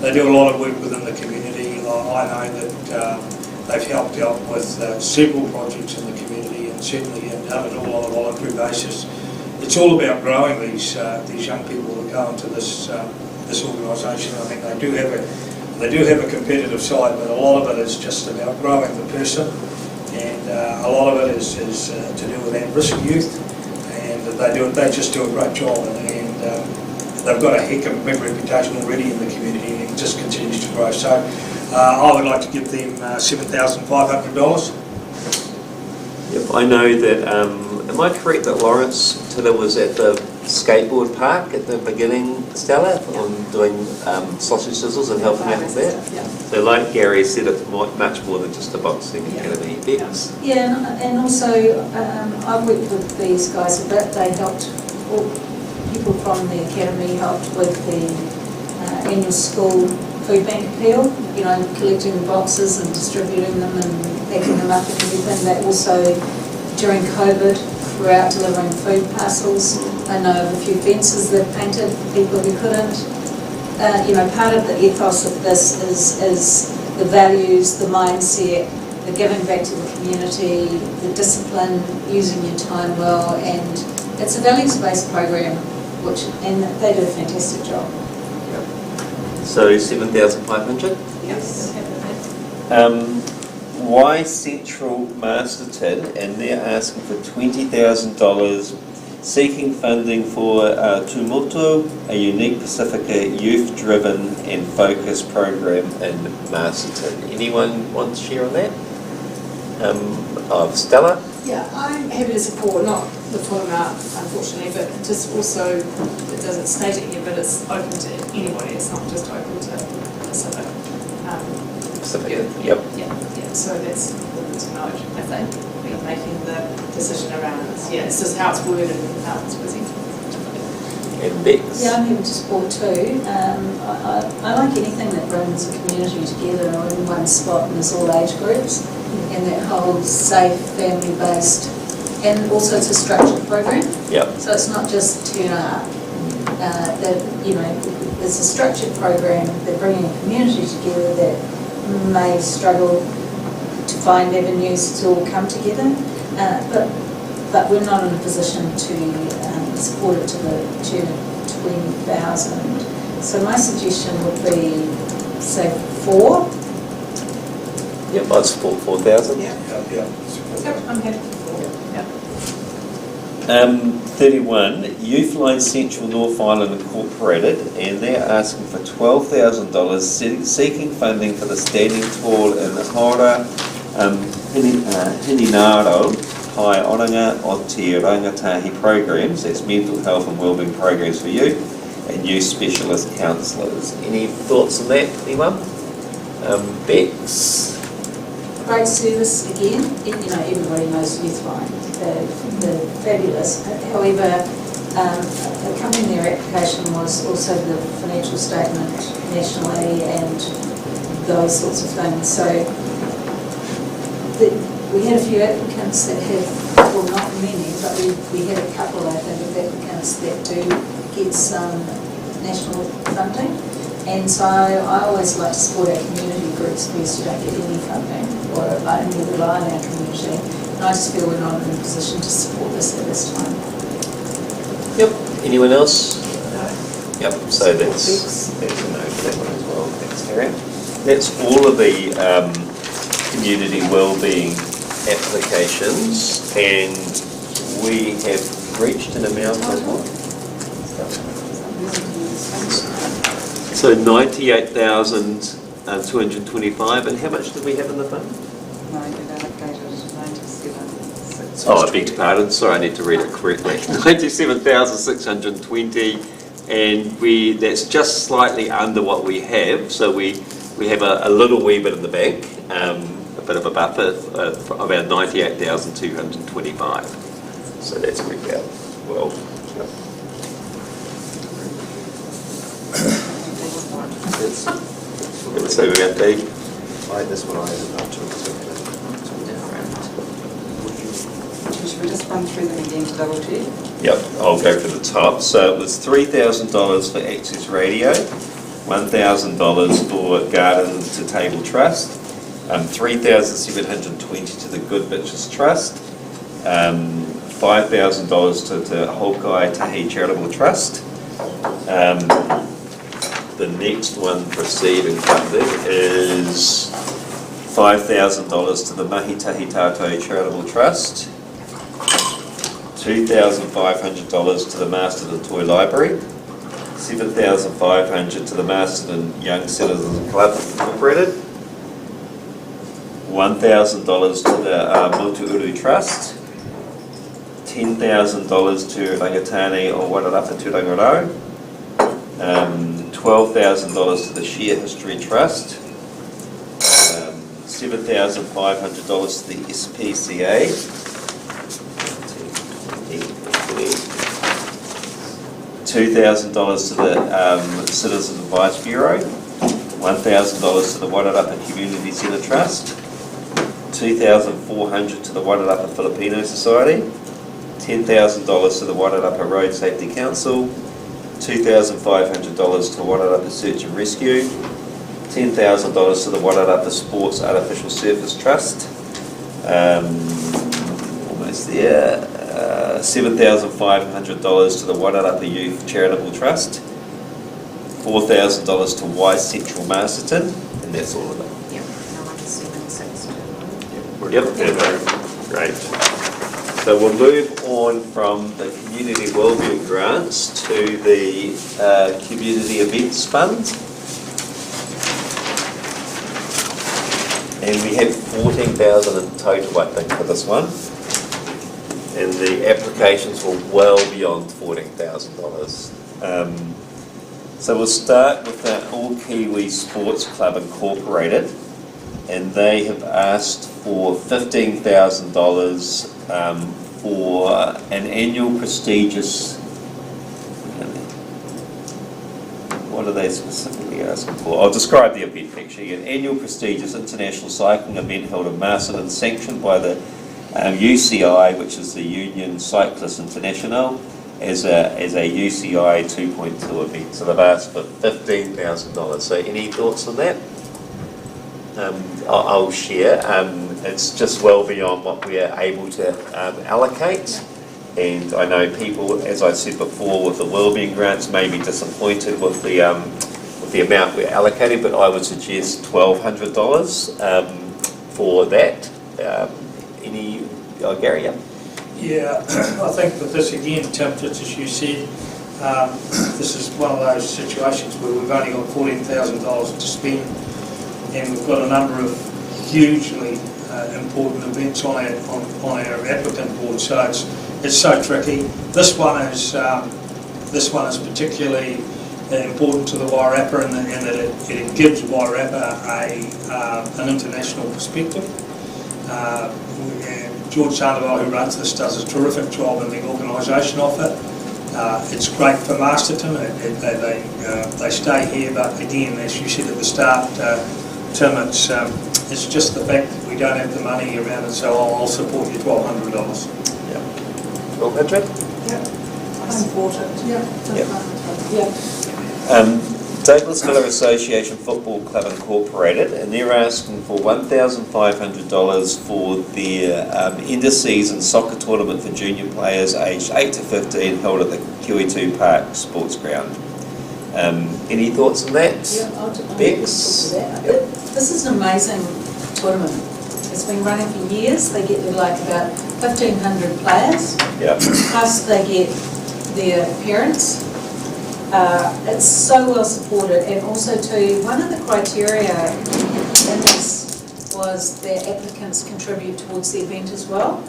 They do a lot of work within the community. I know that they've helped out with several projects in the community, and certainly done it all on a voluntary basis. It's all about growing these young people that go into this organisation. I think they do have a competitive side, but a lot of it is just about growing the person, and a lot of it is to do with at-risk youth, and they just do a great job, and they've got a heck of a big reputation already in the community, and it just continues to grow. So I would like to give them $7,500. Yep, I know that, am I correct that Lawrence Tiller was at the skateboard park at the beginning, Stella, on doing sausage sizzles and helping out with that? Yeah. So like Gary said, it's much more than just a boxing academy. Bex? Yeah, and also I've worked with these guys a bit. They helped, all people from the academy helped with the annual school food bank appeal, collecting the boxes and distributing them and packing them up and everything. They also during COVID, we're out delivering food parcels. I know of a few fences they've painted for people who couldn't. Part of the ethos of this is the values, the mindset, the giving back to the community, the discipline, using your time well, and it's a values-based program, and they do a fantastic job. So 7,500? Yes. Why Central Masterton? And they're asking for $20,000, seeking funding for Tumutu, a unique Pacifica youth-driven and focused program in Masterton. Anyone want to share on that? Stella? Yeah, I'm happy to support, not the full amount, unfortunately, but just also, it doesn't state it here, but it's open to anybody, it's not just open to Pacific. Pacifica, Yeah, yep. yeah, so that's good to know, I think, we're making the decision around this. Yeah, it's just how it's worded and how it's presented. And Bex? Yeah, I'm happy to support too. I like anything that brings the community together in one spot, and there's all age groups, and that whole safe, family-based, and also it's a structured program. Yep. So it's not just turn up. It's a structured program. They're bringing a community together that may struggle to find avenues to all come together, but we're not in a position to support it to the tune of 20,000. So my suggestion would be, say, 4. Yep, I'd support 4,000. Yeah. Yeah. Yep, I'm happy for it. Yep. 31, Youthline Central North Island Incorporated, and they're asking for $12,000, seeking funding for the standing tall in Hora Hininaro Pai Oranga o Te Rangatahi programs. That's mental health and wellbeing programs for youth and youth specialist counsellors. Any thoughts on that, anyone? Bex? Great service again. Everybody knows Youthline. They're fabulous. However, accompanying their application was also the financial statement nationally and those sorts of things. So we had a few applicants that have, well, not many, but we had a couple, I think, of applicants that do get some national funding. And so I always like to support our community groups because you don't get any funding or only rely on our community. And I just feel we're not in a position to support this at this time. Yep. Anyone else? Yep, so that's a no for that one as well. Thanks, Harriet. That's all of the community wellbeing applications, and we have reached an amount of what? So 98,225, and how much did we have in the fund? No, you've allocated 97,600. Oh, I beg your pardon, sorry, I need to read it correctly. 97,620, and that's just slightly under what we have, so we have a little wee bit in the bank, a bit of a buffer of about 98,225. So that's worked out well. So we're going to be. This one I did not took. Should we just run through them again to double check? Yep, I'll go for the top. So it was $3,000 for Access Radio, $1,000 for Garden to Table Trust, $3,720 to the Good Bitches Trust, $5,000 to Hawkeye Tahi Charitable Trust. The next one receiving funding is $5,000 to the Mahi Tahi Tātou Charitable Trust, $2,500 to the Masterton Toy Library, $7,500 to the Masterton Young Citizens Club Incorporated, $1,000 to the Motuuru Trust, $10,000 to Rangatani o Wairarapa Turangarau, $12,000 to the Share History Trust, $7,500 to the SPCA, $2,000 to the Citizen Advice Bureau, $1,000 to the Wairarapa Community Centre Trust, $2,500 $2,400 to the Wairarapa Filipino Society, $10,000 to the Wairarapa Road Safety Council, $2,500 to Wairarapa Search and Rescue, $10,000 to the Wairarapa Sports Artificial Surface Trust, almost there, $7,500 to the Wairarapa Youth Charitable Trust, $4,000 to Y Central Masterton, and that's all of it. Yep, no one can see them, so it's Yep, great. So we'll move on from the Community Wellbeing Grants to the Community Events Fund. And we have 14,000 in total, I think, for this one. And the applications were well beyond $14,000. So we'll start with the All Kiwi Sports Club Incorporated, and they have asked for $15,000 for an annual prestigious. What are they specifically asking for? I'll describe the event actually. An annual prestigious international cycling event held in Masterton, sanctioned by the UCI, which is the Union Cyclists International, as a UCI 2.2 event. So they've asked for $15,000. So any thoughts on that? I'll share. It's just well beyond what we are able to allocate. And I know people, as I said before, with the wellbeing grants may be disappointed with the amount we're allocating, but I would suggest $1,200 for that. Gary? Yeah, I think that this again, Tim, just as you said, this is one of those situations where we've only got $14,000 to spend, and we've got a number of hugely important events on our applicant board. So it's so tricky. This one is particularly important to the Wairarapa in that it gives Wairarapa an international perspective. George Sandoval, who runs this, does a terrific job in the organisation of it. It's great for Masterton. They stay here, but again, as you said at the start, Tim, it's just the fact that we don't have the money around it, so I'll support you $1,200. Yeah. $1,200? Yeah, I support it. Yeah. Douglas Miller Association Football Club Incorporated, and they're asking for $1,500 for their end-of-season soccer tournament for junior players aged 8 to 15 held at the Kiwi2 Park Sports Ground. Any thoughts on that? Yeah, I'll Bex? talk to that. This is an amazing tournament. It's been running for years. They get like about 1,500 players. Yeah. Plus they get their parents. It's so well supported, and also too, one of the criteria in this was that applicants contribute towards the event as well.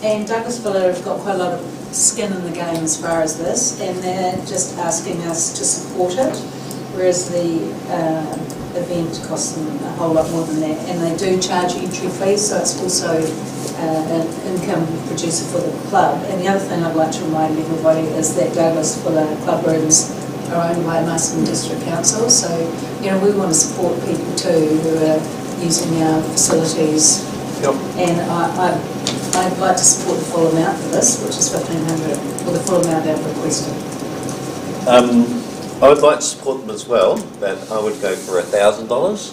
And Douglas Villa have got quite a lot of skin in the game as far as this, and they're just asking us to support it, whereas the event costs them a whole lot more than that. And they do charge entry fees, so it's also an income producer for the club. And the other thing I'd like to remind everybody is that Douglas Villa club rooms are owned by Masterton District Council, so we want to support people too who are using our facilities. Yep. And I'd like to support the full amount for this, which is $1,500, or the full amount they've requested. I would like to support them as well, but I would go for $1,000,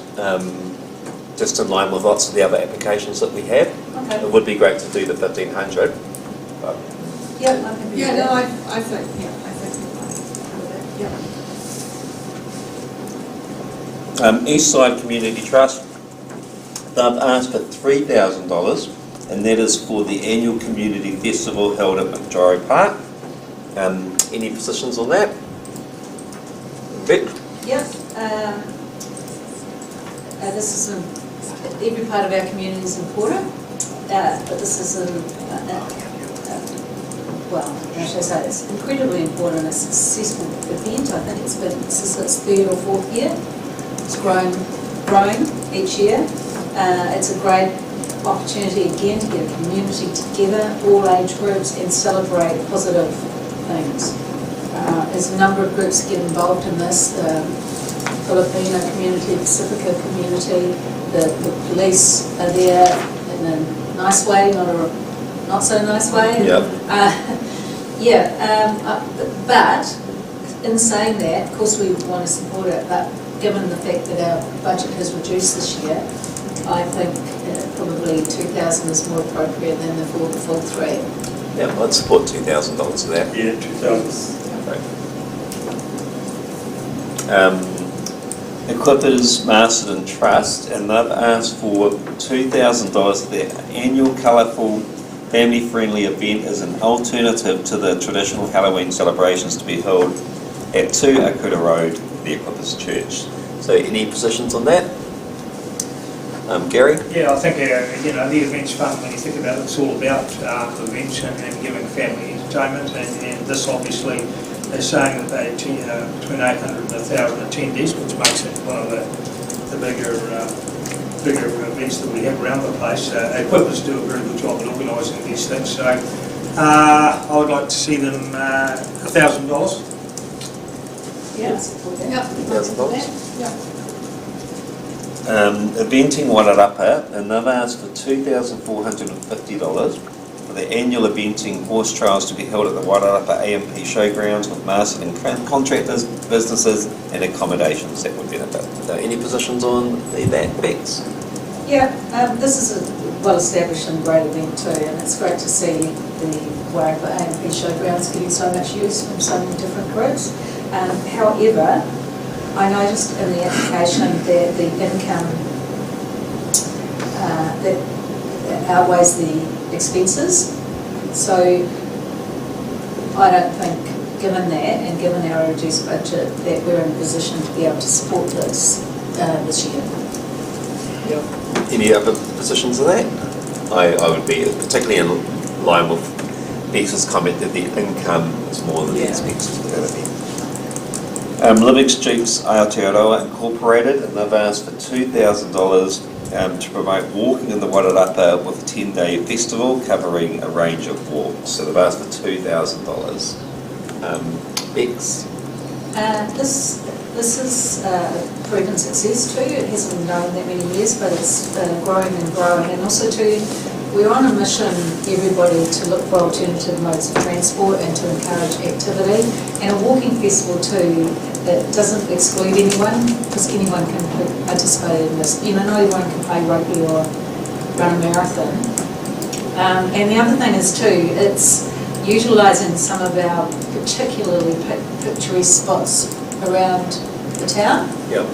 just in line with lots of the other applications that we have. Okay. It would be great to do the $1,500. But Yeah, I can do Yeah, that. no, I think Eastside Community Trust, they've asked for $3,000, and that is for the annual community festival held at Macjorro Park. Any positions on that? Vic? Yep. This is every part of our community is important, but this is well, how should I say, it's incredibly important. It's a successful event. I think this is its third or fourth year. It's growing each year. It's a great opportunity again to get a community together, all age groups, and celebrate positive things. There's a number of groups that get involved in this. The Filipino community, Pacifica community, the police are there in a nice way, not so nice way. Yeah. But in saying that, of course we want to support it, but given the fact that our budget has reduced this year, I think probably 2,000 is more appropriate than the full three. Yeah, I'd support $2,000 of that. Yeah, 2,000. Equippers Masterton Trust, and they've asked for $2,000 for their annual colourful, family-friendly event as an alternative to the traditional Halloween celebrations to be held at 2 Akuta Road, the Equippers Church. So any positions on that? Gary? Yeah, I think, the event's fun when you think about it. It's all about events and giving family entertainment, and this obviously is saying that they between 800 and 1,000 attendees, which makes it one of the bigger events that we have around the place. Equippers do a very good job at organising these things, so I would like to see them $1,000. Yeah, support that. $1,000. Yeah. Eventing Wairarapa, and they've asked for $2,450 for the annual eventing horse trials to be held at the Wairarapa AMP Showgrounds with Masterton contractors, businesses and accommodations that would benefit. So any positions on that, Bex? Yeah, this is a well-established and great event too, and it's great to see the Wairarapa AMP Showgrounds getting so much use from so many different groups. However, I noticed in the application that the income that outweighs the expenses. So I don't think, given that and given our reduced budget, that we're in a position to be able to support this this year. Yep. Any other positions of that? I would be particularly in line with Bex's comment that the income is more than the expenses for that event. Living Streets Aotearoa Incorporated, and they've asked for $2,000 to promote walking in the Wairarapa with a 10-day festival covering a range of walks. So they've asked for $2,000. Bex? This is proven success too. It hasn't been going that many years, but it's growing and growing. And also too, we're on a mission, everybody, to look for alternative modes of transport and to encourage activity. And a walking festival too, it doesn't exclude anyone, because anyone can participate in this. Not everyone can play rugby or run a marathon. And the other thing is too, it's utilising some of our particularly picturesque spots around the town. Yep.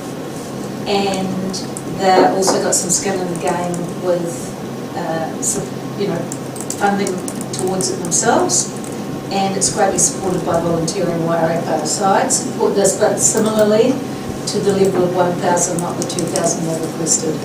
And they've also got some skin in the game with funding towards it themselves, and it's greatly supported by volunteering Wairarapa. So I'd support this, but similarly to the level of 1,000, not the 2,000 they requested.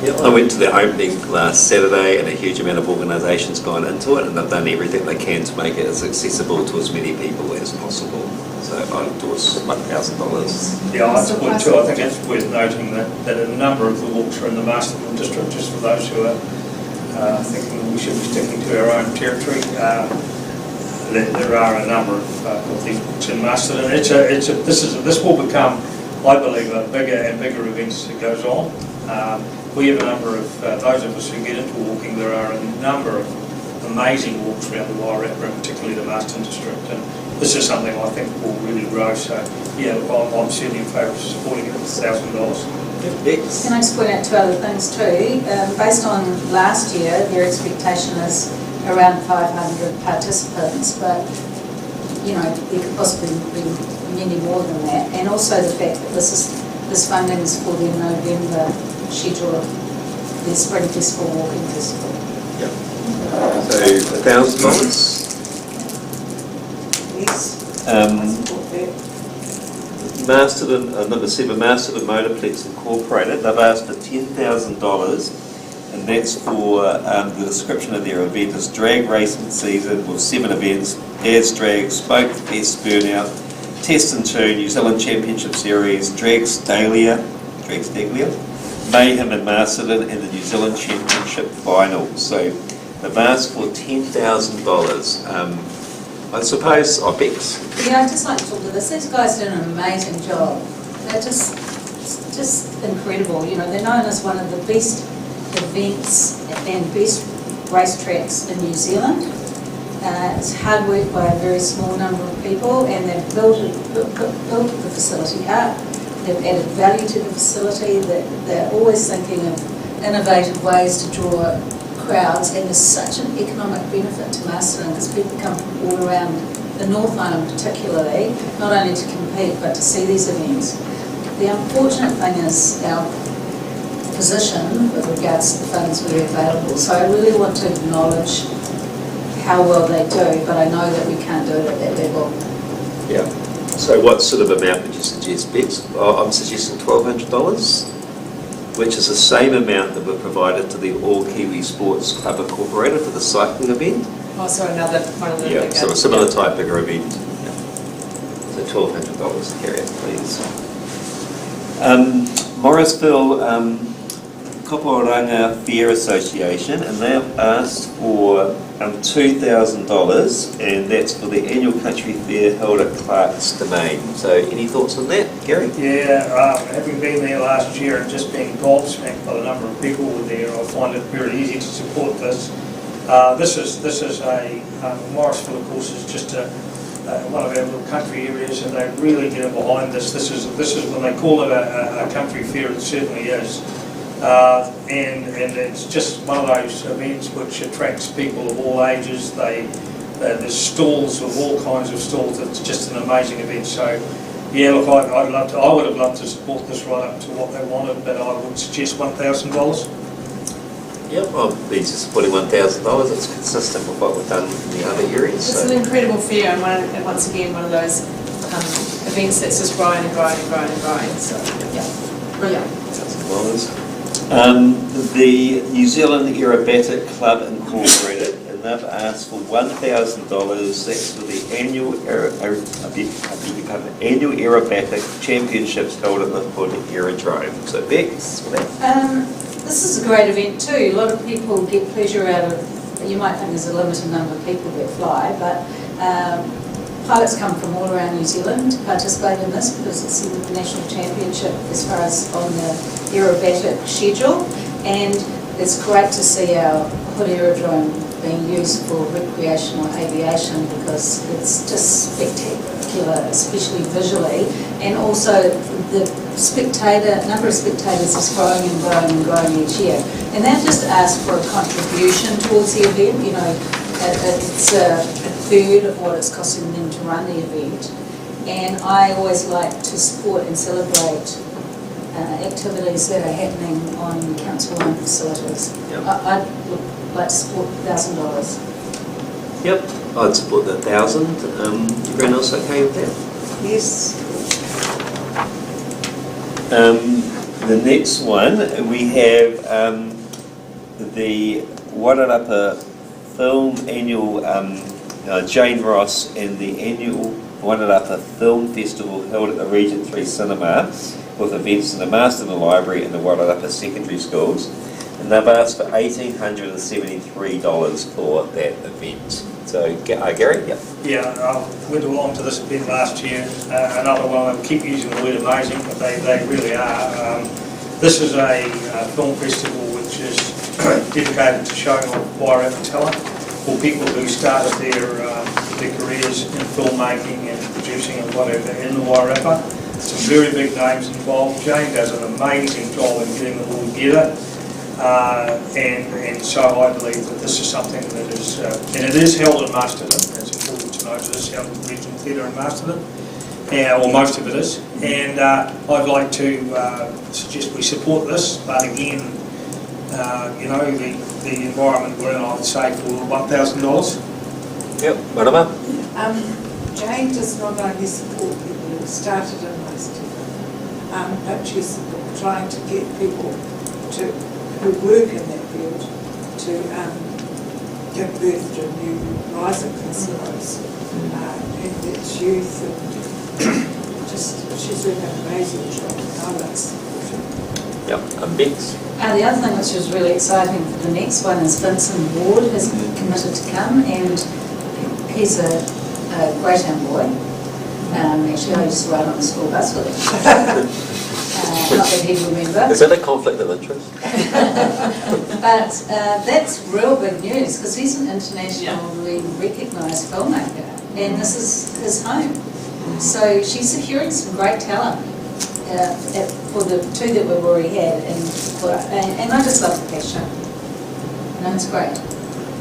Yeah, I went to the opening last Saturday, and a huge amount of organisations gone into it, and they've done everything they can to make it as accessible to as many people as possible. So I endorse $1,000. Yeah, I support too. I think it's worth noting that a number of the walks are in the Masterton district, just for those who are thinking we should be sticking to our own territory. There are a number of these walks in Masterton. This will become, I believe, a bigger and bigger event as it goes on. We have a number of those of us who get into walking. There are a number of amazing walks around the Wairarapa, and particularly the Masterton district. And this is something I think will really grow. So yeah, I'm certainly in favour of supporting it with $1,000. Can I just point out two other things too? Based on last year, their expectation is around 500 participants, but there could possibly be many more than that. And also the fact that this funding is for the November schedule of the Spring Festival Walking Festival. Yep. So $1,000. Yes. Masterton, number 7, Masterton Motorplex Incorporated, they've asked for $10,000, and that's for the description of their event as drag racing season with 7 events: Dad's Drag, Smoke Fest, Burnout, Test and Tune, New Zealand Championship Series, Drag Staglia, Mayhem in Masterton, and the New Zealand Championship Final. So they've asked for $10,000. I suppose, Bex. Yeah, I'd just like to talk to this. These guys did an amazing job. They're just just incredible. You know, they're known as one of the best events and best racetracks in New Zealand. It's hard work by a very small number of people, and they've built the facility up. They've added value to the facility. They're always thinking of innovative ways to draw crowds, and there's such an economic benefit to Masterton because people come from all around the North Island particularly, not only to compete but to see these events. The unfortunate thing is our position with regards to the funds we have available. So I really want to acknowledge how well they do, but I know that we can't do it at that level. Yeah. So what sort of amount would you suggest, Bex? I'm suggesting $1,200, which is the same amount that were provided to the All Kiwi Sports Club Incorporated for the cycling event. Also another one of the Yeah, bigger, so a similar type bigger event. Yeah. So $1,200, carry it, please. Morrisville Koporanga Fair Association, and they have asked for $2,000, and that's for the annual country fair held at Clark's Domain. So any thoughts on that, Gary? Yeah, having been there last year and just being gobsmacked by the number of people who were there, I find it very easy to support this. This is a Morrisville, of course, is just one of our little country areas, and they really get behind this. This is when they call it a country fair, it certainly is. And it's just one of those events which attracts people of all ages. There's stalls of all kinds of stalls. It's just an amazing event. So, yeah, look, I would have loved to support this right up to what they wanted, but I would suggest $1,000. Yep, I'll be supporting $1,000. It's consistent with what we've done in the other areas. It's an incredible fair, and once again, one of those events that's just growing and growing and growing and growing. So, yeah, brilliant. The New Zealand Aerobatic Club Incorporated, and they've asked for $1,000. That's for the annual Aerobatic Championships held at the Hood Aerodrome. So, Bex, for that. This is a great event too. A lot of people get pleasure out of, you might think there's a limited number of people that fly, but pilots come from all around New Zealand to participate in this because it's an international championship as far as on the aerobatic schedule, and it's great to see our Hood Aerodrome being used for recreational aviation because it's just spectacular, especially visually, and also the number of spectators is growing and growing and growing each year. And they've just asked for a contribution towards the event. You know, it's a third of what it's costing them to run the event. And I always like to support and celebrate activities that are happening on council-owned facilities. Yep. I'd like to support $1,000. Yep, I'd support the 1,000. Everyone else okay with that? Yes. The next one, we have the Wairarapa Film Annual, Jane Ross and the annual Wairarapa Film Festival held at the Regent 3 Cinema with events in the Masterton Library and the Wairarapa Secondary Schools. And they've asked for $1,873 for that event. So, Gary? Yep. Yeah, I went along to this event last year. Another one, I keep using the word amazing, but they really are. This is a film festival which is dedicated to showing off Wairarapa talent for people who started their careers in filmmaking and producing and whatever in the Wairarapa. Some very big names involved. Jane does an amazing job in getting them all together. And so I believe that this is something that is, and it is held in Masterton. It's important to note it is held at the Regional Theatre in Masterton, or most of it is. And I'd like to suggest we support this, but again, you know, the environment we're in, I would say for $1,000. Yep, whatever. Jane does not only support people who started in Masterton, but she's trying to get people who work in that field to give birth to new rising heroes and its youth, and just she's doing an amazing job. I like supporting. Yep, Bex. The other thing which is really exciting for the next one is Vincent Ward has committed to come, and he's a great young boy. Actually, I used to ride on the school bus with him. not that he'd remember. Is that a conflict of interest? But that's real big news, because he's an internationally recognised filmmaker, and this is his home. So she's securing some great talent for the two that we've already had, and I just love the passion. You know, it's great.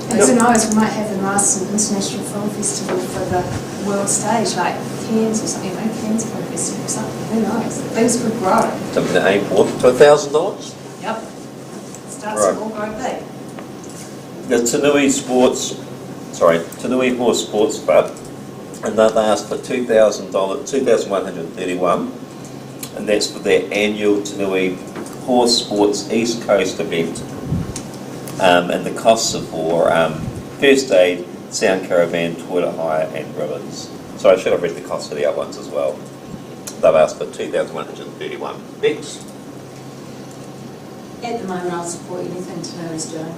And who knows, we might have the Masterton International Film Festival for the world stage, like Cairns or something, Cairns Film Festival or something, who knows? Things could grow. Something to aim for $1,000? Yep. Start Right. small, grow big. The Tanui Horse Sports Club, and they've asked for $2,131, and that's for their annual Tanui Horse Sports East Coast event. And the costs are for first aid, sound caravan, toilet hire, and ribbons. So I should have read the cost of the other ones as well. They've asked for $2,131. Next. At the moment, I'll support anything Tanui's doing,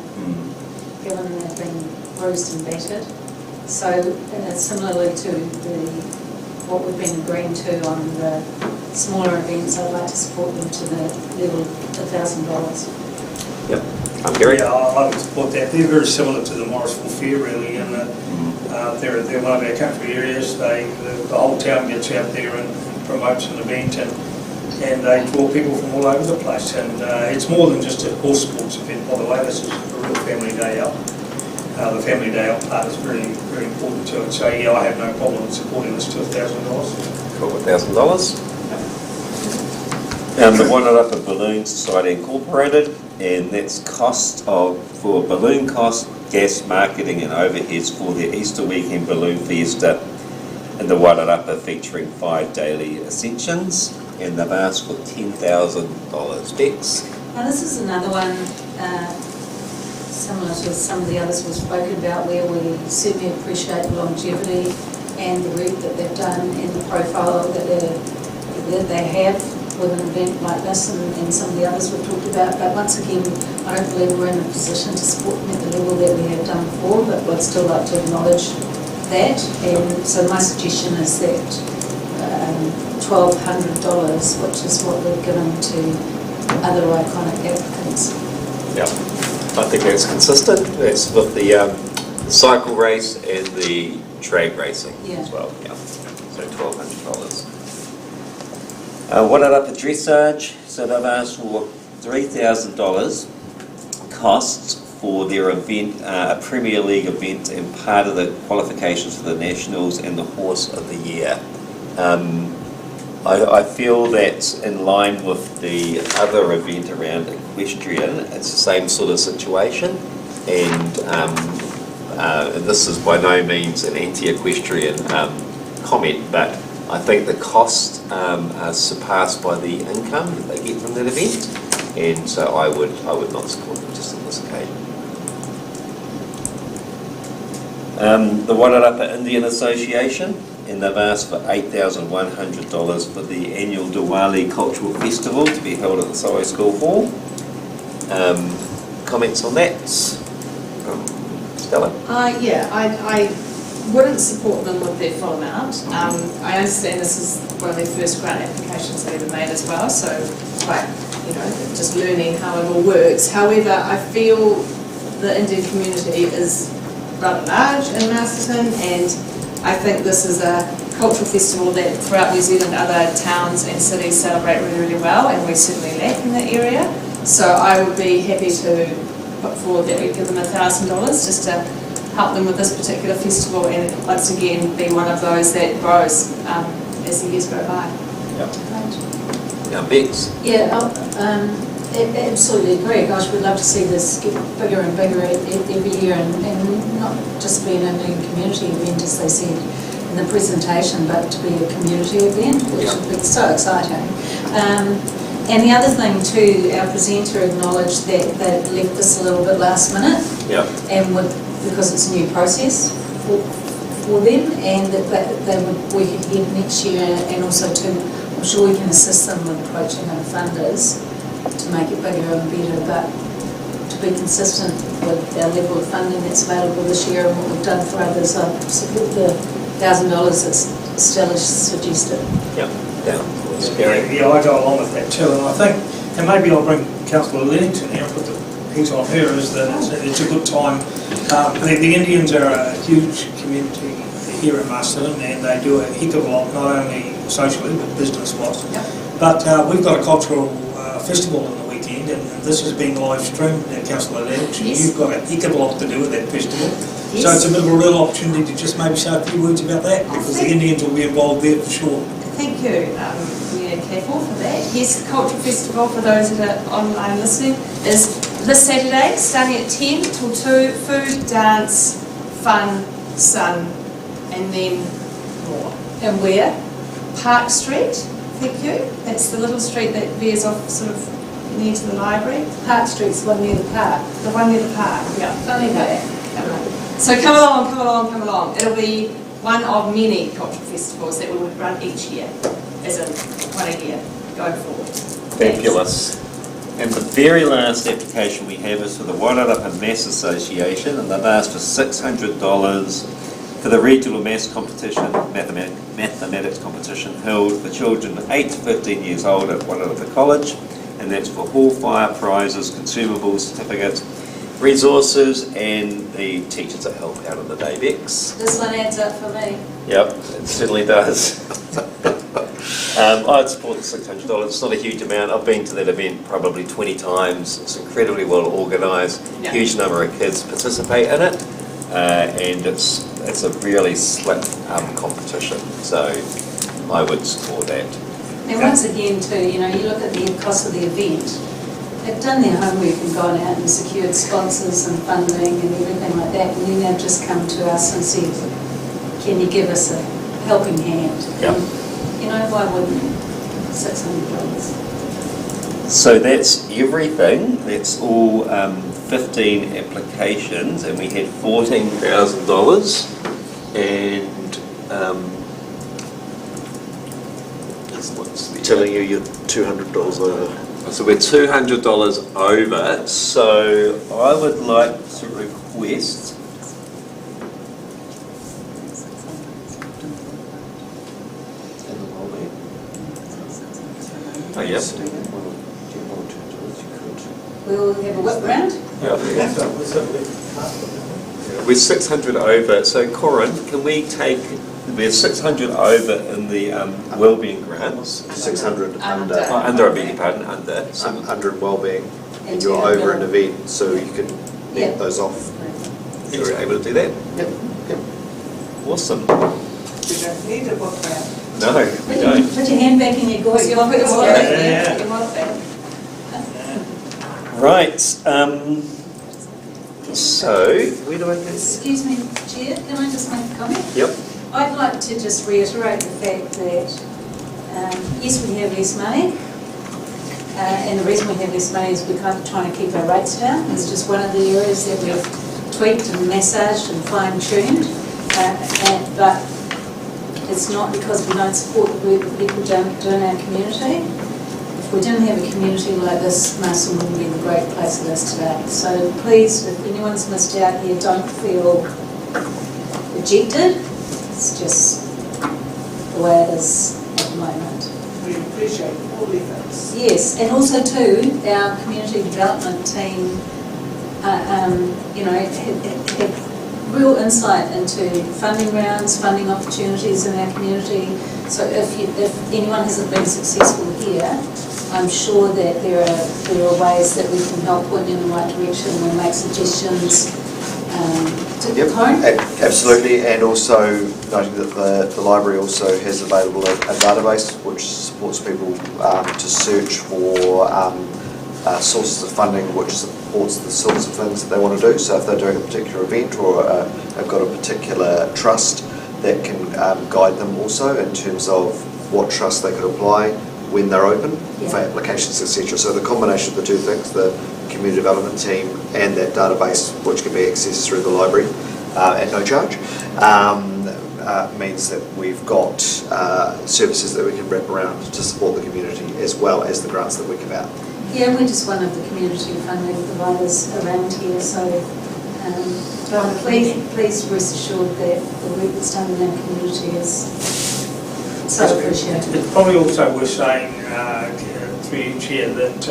given they've been bruised and battered. So similarly to what we've been agreeing to on the smaller events, I'd like to support them to the level of $1,000. Yep. I'm Gary. Yeah, I would support that. They're very similar to the Morrisville Fair, really, and they're one of our country areas. The whole town gets out there and promotes an event, and they draw people from all over the place. And it's more than just a horse sports event, by the way. This is a real family day out. The family day out part is very, very important to it. So yeah, I have no problem with supporting this to $1,000. Cool, $1,000. The Wairarapa Balloon Society Incorporated, and that's for balloon cost, gas, marketing and overheads for their Easter weekend balloon fiesta in the Wairarapa, featuring 5 daily ascensions, and they've asked for $10,000. Bex? Now this is another one similar to some of the others we've spoken about, where we certainly appreciate the longevity and the work that they've done and the profile that they have with an event like this and some of the others we've talked about. But once again, I don't believe we're in a position to support them at the level that we have done before, but we'd still like to acknowledge that. And so my suggestion is that $1,200, which is what we've given to other iconic applicants. Yeah, I think that's consistent. That's with the cycle race and the drag racing as well. Yeah, so $1,200. Wairarapa Dressage, so they've asked for $3,000 costs for their event, a Premier League event, and part of the qualifications for the Nationals and the Horse of the Year. I feel that's in line with the other event around equestrian. It's the same sort of situation, and this is by no means an anti-equestrian comment, but I think the costs are surpassed by the income that they get from that event, and so I would not support them just on this occasion. The Wairarapa Indian Association, and they've asked for $8,100 for the annual Diwali Cultural Festival to be held at the Solway School Hall. Comments on that? Stella? Yeah, I wouldn't support them with their full amount. I understand this is one of their first grant applications they've ever made as well, so quite, just learning how it all works. However, I feel the Indian community is rather large in Masterton, and I think this is a cultural festival that throughout New Zealand other towns and cities celebrate really, really well, and we certainly lack in that area. So I would be happy to put forward that we give them $1,000 just to help them with this particular festival, and once again be one of those that grows as the years go by. Yeah, Bex? Yeah, absolutely agree. Gosh, we'd love to see this get bigger and bigger every year, and not just be an Indian community event, as they said in the presentation, but to be a community event, which would be so exciting. And the other thing too, our presenter acknowledged that they left this a little bit last minute, and because it's a new process for them, and that they would work ahead next year, and also too, I'm sure we can assist them with approaching our funders to make it bigger and better, but to be consistent with our level of funding that's available this year and what we've done for others, I support the $1,000 that Stella suggested. Yeah. Scary. Yeah, I go along with that too, and I think, and maybe I'll bring Councillor Lennox in here and put the piece on her, is that it's a good time. The Indians are a huge community here in Masterton, and they do a heck of a lot, not only socially but business-wise. Yep. But we've got a cultural festival on the weekend, and this is being live streamed, Councillor Lennox, and Yes. you've got a heck of a lot to do with that festival. Yes. So it's a bit of a real opportunity to just maybe say a few words about that, because the Indians will be involved there for sure. Thank you, Careful, for that. Yes, the Cultural Festival, for those that are online listening, is this Saturday, starting at 10 till 2, food, dance, fun, sun, and then more. And where? Park Street, thank you. That's the little street that veers off sort of near to the library. Park Street's the one near the park. The one near the park, yeah. Funny that. So come along, come along, come along. It'll be one of many cultural festivals that we would run each year, as in one a year, going forward. Fabulous. And the very last application we have is for the Wairarapa Maths Association, and they've asked for $600 for the regional maths competition, mathematics competition held for children 8 to 15 years old at Wairarapa College, and that's for hall fire prizes, consumables, certificates, resources, and the teachers that help out on the day, Bex. This one adds up for me. Yep, it certainly does. I'd support the $600. It's not a huge amount. I've been to that event probably 20 times. It's incredibly well organised. Yeah. Huge number of kids participate in it, and it's a really slick competition. So I would support that. And once again too, you know, you look at the cost of the event, they've done their homework and gone out and secured sponsors and funding and everything like that, and then they've just come to us and said, can you give us a helping hand? Yep. And, you know, why wouldn't you? $600. So that's everything. That's all 15 applications, and we had $14,000. And what's the Telling you you're $200 over. So we're $200 over. So I would like to request. Oh, yeah. We'll have a whip round. We're 600 over. So Corin, can we take? We're 600 over in the wellbeing grants. 600 Under. Under, I beg your pardon, under. So 100 wellbeing, and And you're you over know. an event, so you can Yeah. net those off. you're able to do that? Yep. Awesome. We don't need a book round. No, we don't. Put your hand back in your Put your pocket. wallet Yeah. there, put your wallet there. Right. So where do I go? Excuse me, Chair, can I just make a comment? Yep. I'd like to just reiterate the fact that, yes, we have less money, and the reason we have less money is we're kind of trying to keep our rates down. It's just one of the areas that we've tweaked and massaged and fine-tuned, but it's not because we don't support the work that people do in our community. If we didn't have a community like this, Masterton wouldn't be the great place it is today. So please, if anyone's missed out here, don't feel rejected. It's just the way it is at the moment. We appreciate all efforts. Yes, and also too, our community development team, you know, have real insight into funding rounds, funding opportunities in our community. So if anyone hasn't been successful here, I'm sure that there are ways that we can help point in the right direction and make suggestions. Yep, Corin? absolutely, and also noting that the library also has available a database which supports people to search for sources of funding which supports the sorts of things that they want to do. So if they're doing a particular event or have got a particular trust, that can guide them also in terms of what trust they could apply when they're open for applications, etc. So the combination of the two things, the community development team and that database, which can be accessed through the library at no charge, means that we've got services that we can wrap around to support the community as well as the grants that we give out. Yeah, we're just one of the community funding providers around here, so please rest assured that the work that's done in our community is So appreciated. It's probably also worth saying, through you, Chair, that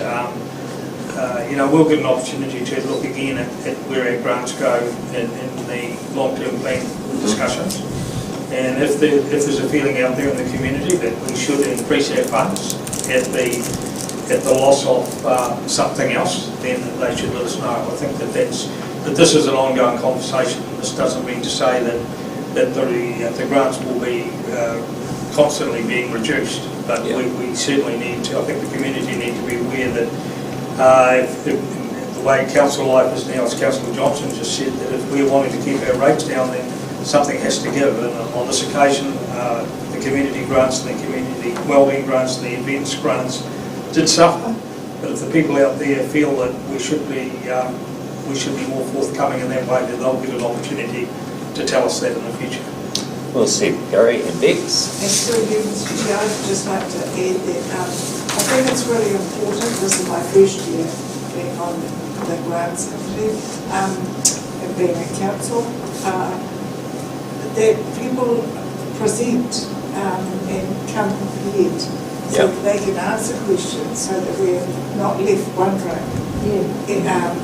we'll get an opportunity to look again at where our grants go in the long-term plan discussions. And if there's a feeling out there in the community that we should increase our funds at the loss of something else, then they should let us know. I think that this is an ongoing conversation. This doesn't mean to say that the grants will be constantly being reduced, but we certainly need to, I think the community need to be aware that if the way council life is now, as Councillor Johnson just said, that if we're wanting to keep our rates down, then something has to give. And on this occasion, the community grants and the community wellbeing grants and the events grants did suffer. But if the people out there feel that we should be more forthcoming in that way, then they'll get an opportunity to tell us that in the future. Well said, Gary and Bex. And through you, Mr. Chair, I'd just like to add that I think it's really important, this is my first year being on the grants committee and being a council, that people present and come prepared so that they can answer questions so that we're not left wondering about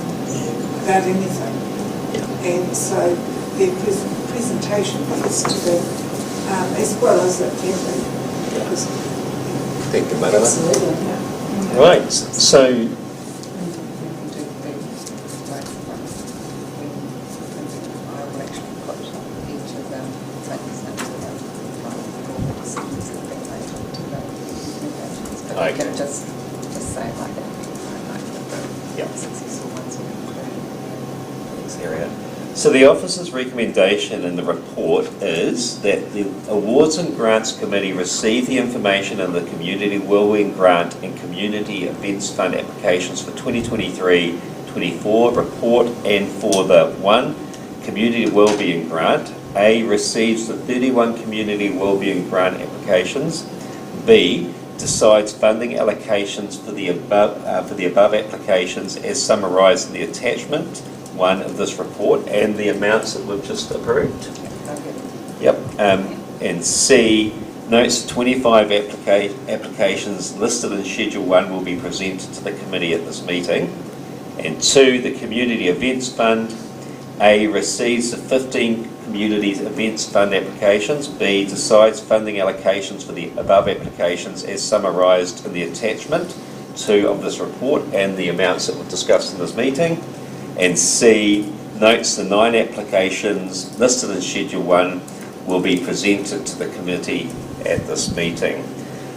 anything. And so their presentation has to be as well as it can be. Thank you, Madam. Absolutely. Right, so I can just say it like that. Yeah. Successful ones. Thanks, Harriet. So the officer's recommendation in the report is that the Awards and Grants Committee receive the information in the Community Wellbeing Grant and Community Events Fund applications for 2023-24 report, and for the 1 Community Wellbeing Grant, A, receives the 31 Community Wellbeing Grant applications, B, decides funding allocations for the above applications as summarised in the attachment 1 of this report, and the amounts that we've just approved. Yep. And C, notes 25 applications listed in Schedule 1 will be presented to the committee at this meeting. And 2, the Community Events Fund, A, receives the 15 Community Events Fund applications, B, decides funding allocations for the above applications as summarised in the attachment 2 of this report, and the amounts that were discussed in this meeting. And C, notes the 9 applications listed in Schedule 1 will be presented to the committee at this meeting.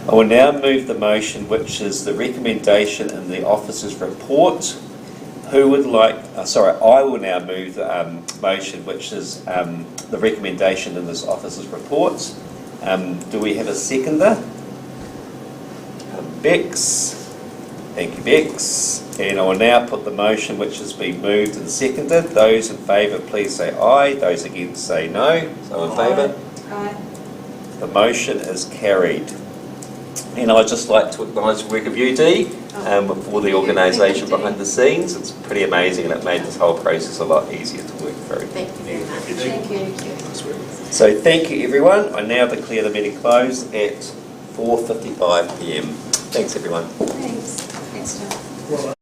I will now move the motion, which is the recommendation in the officer's report. Who would like, I will now move the motion, which is the recommendation in this officer's report. Do we have a seconder? Bex. Thank you, Bex. And I will now put the motion, which has been moved and seconded. Those in favour, please say aye. Those against, say no. So in favour? Aye. The motion is carried. And I'd just like to acknowledge the work of you, Dee, for the organisation behind the scenes. It's pretty amazing, and it made this whole process a lot easier to work through. Thank you very much. Thank you. So thank you, everyone. I now declare the meeting closed at 4:55 p.m. Thanks, everyone. Thanks. Thanks, John. Well,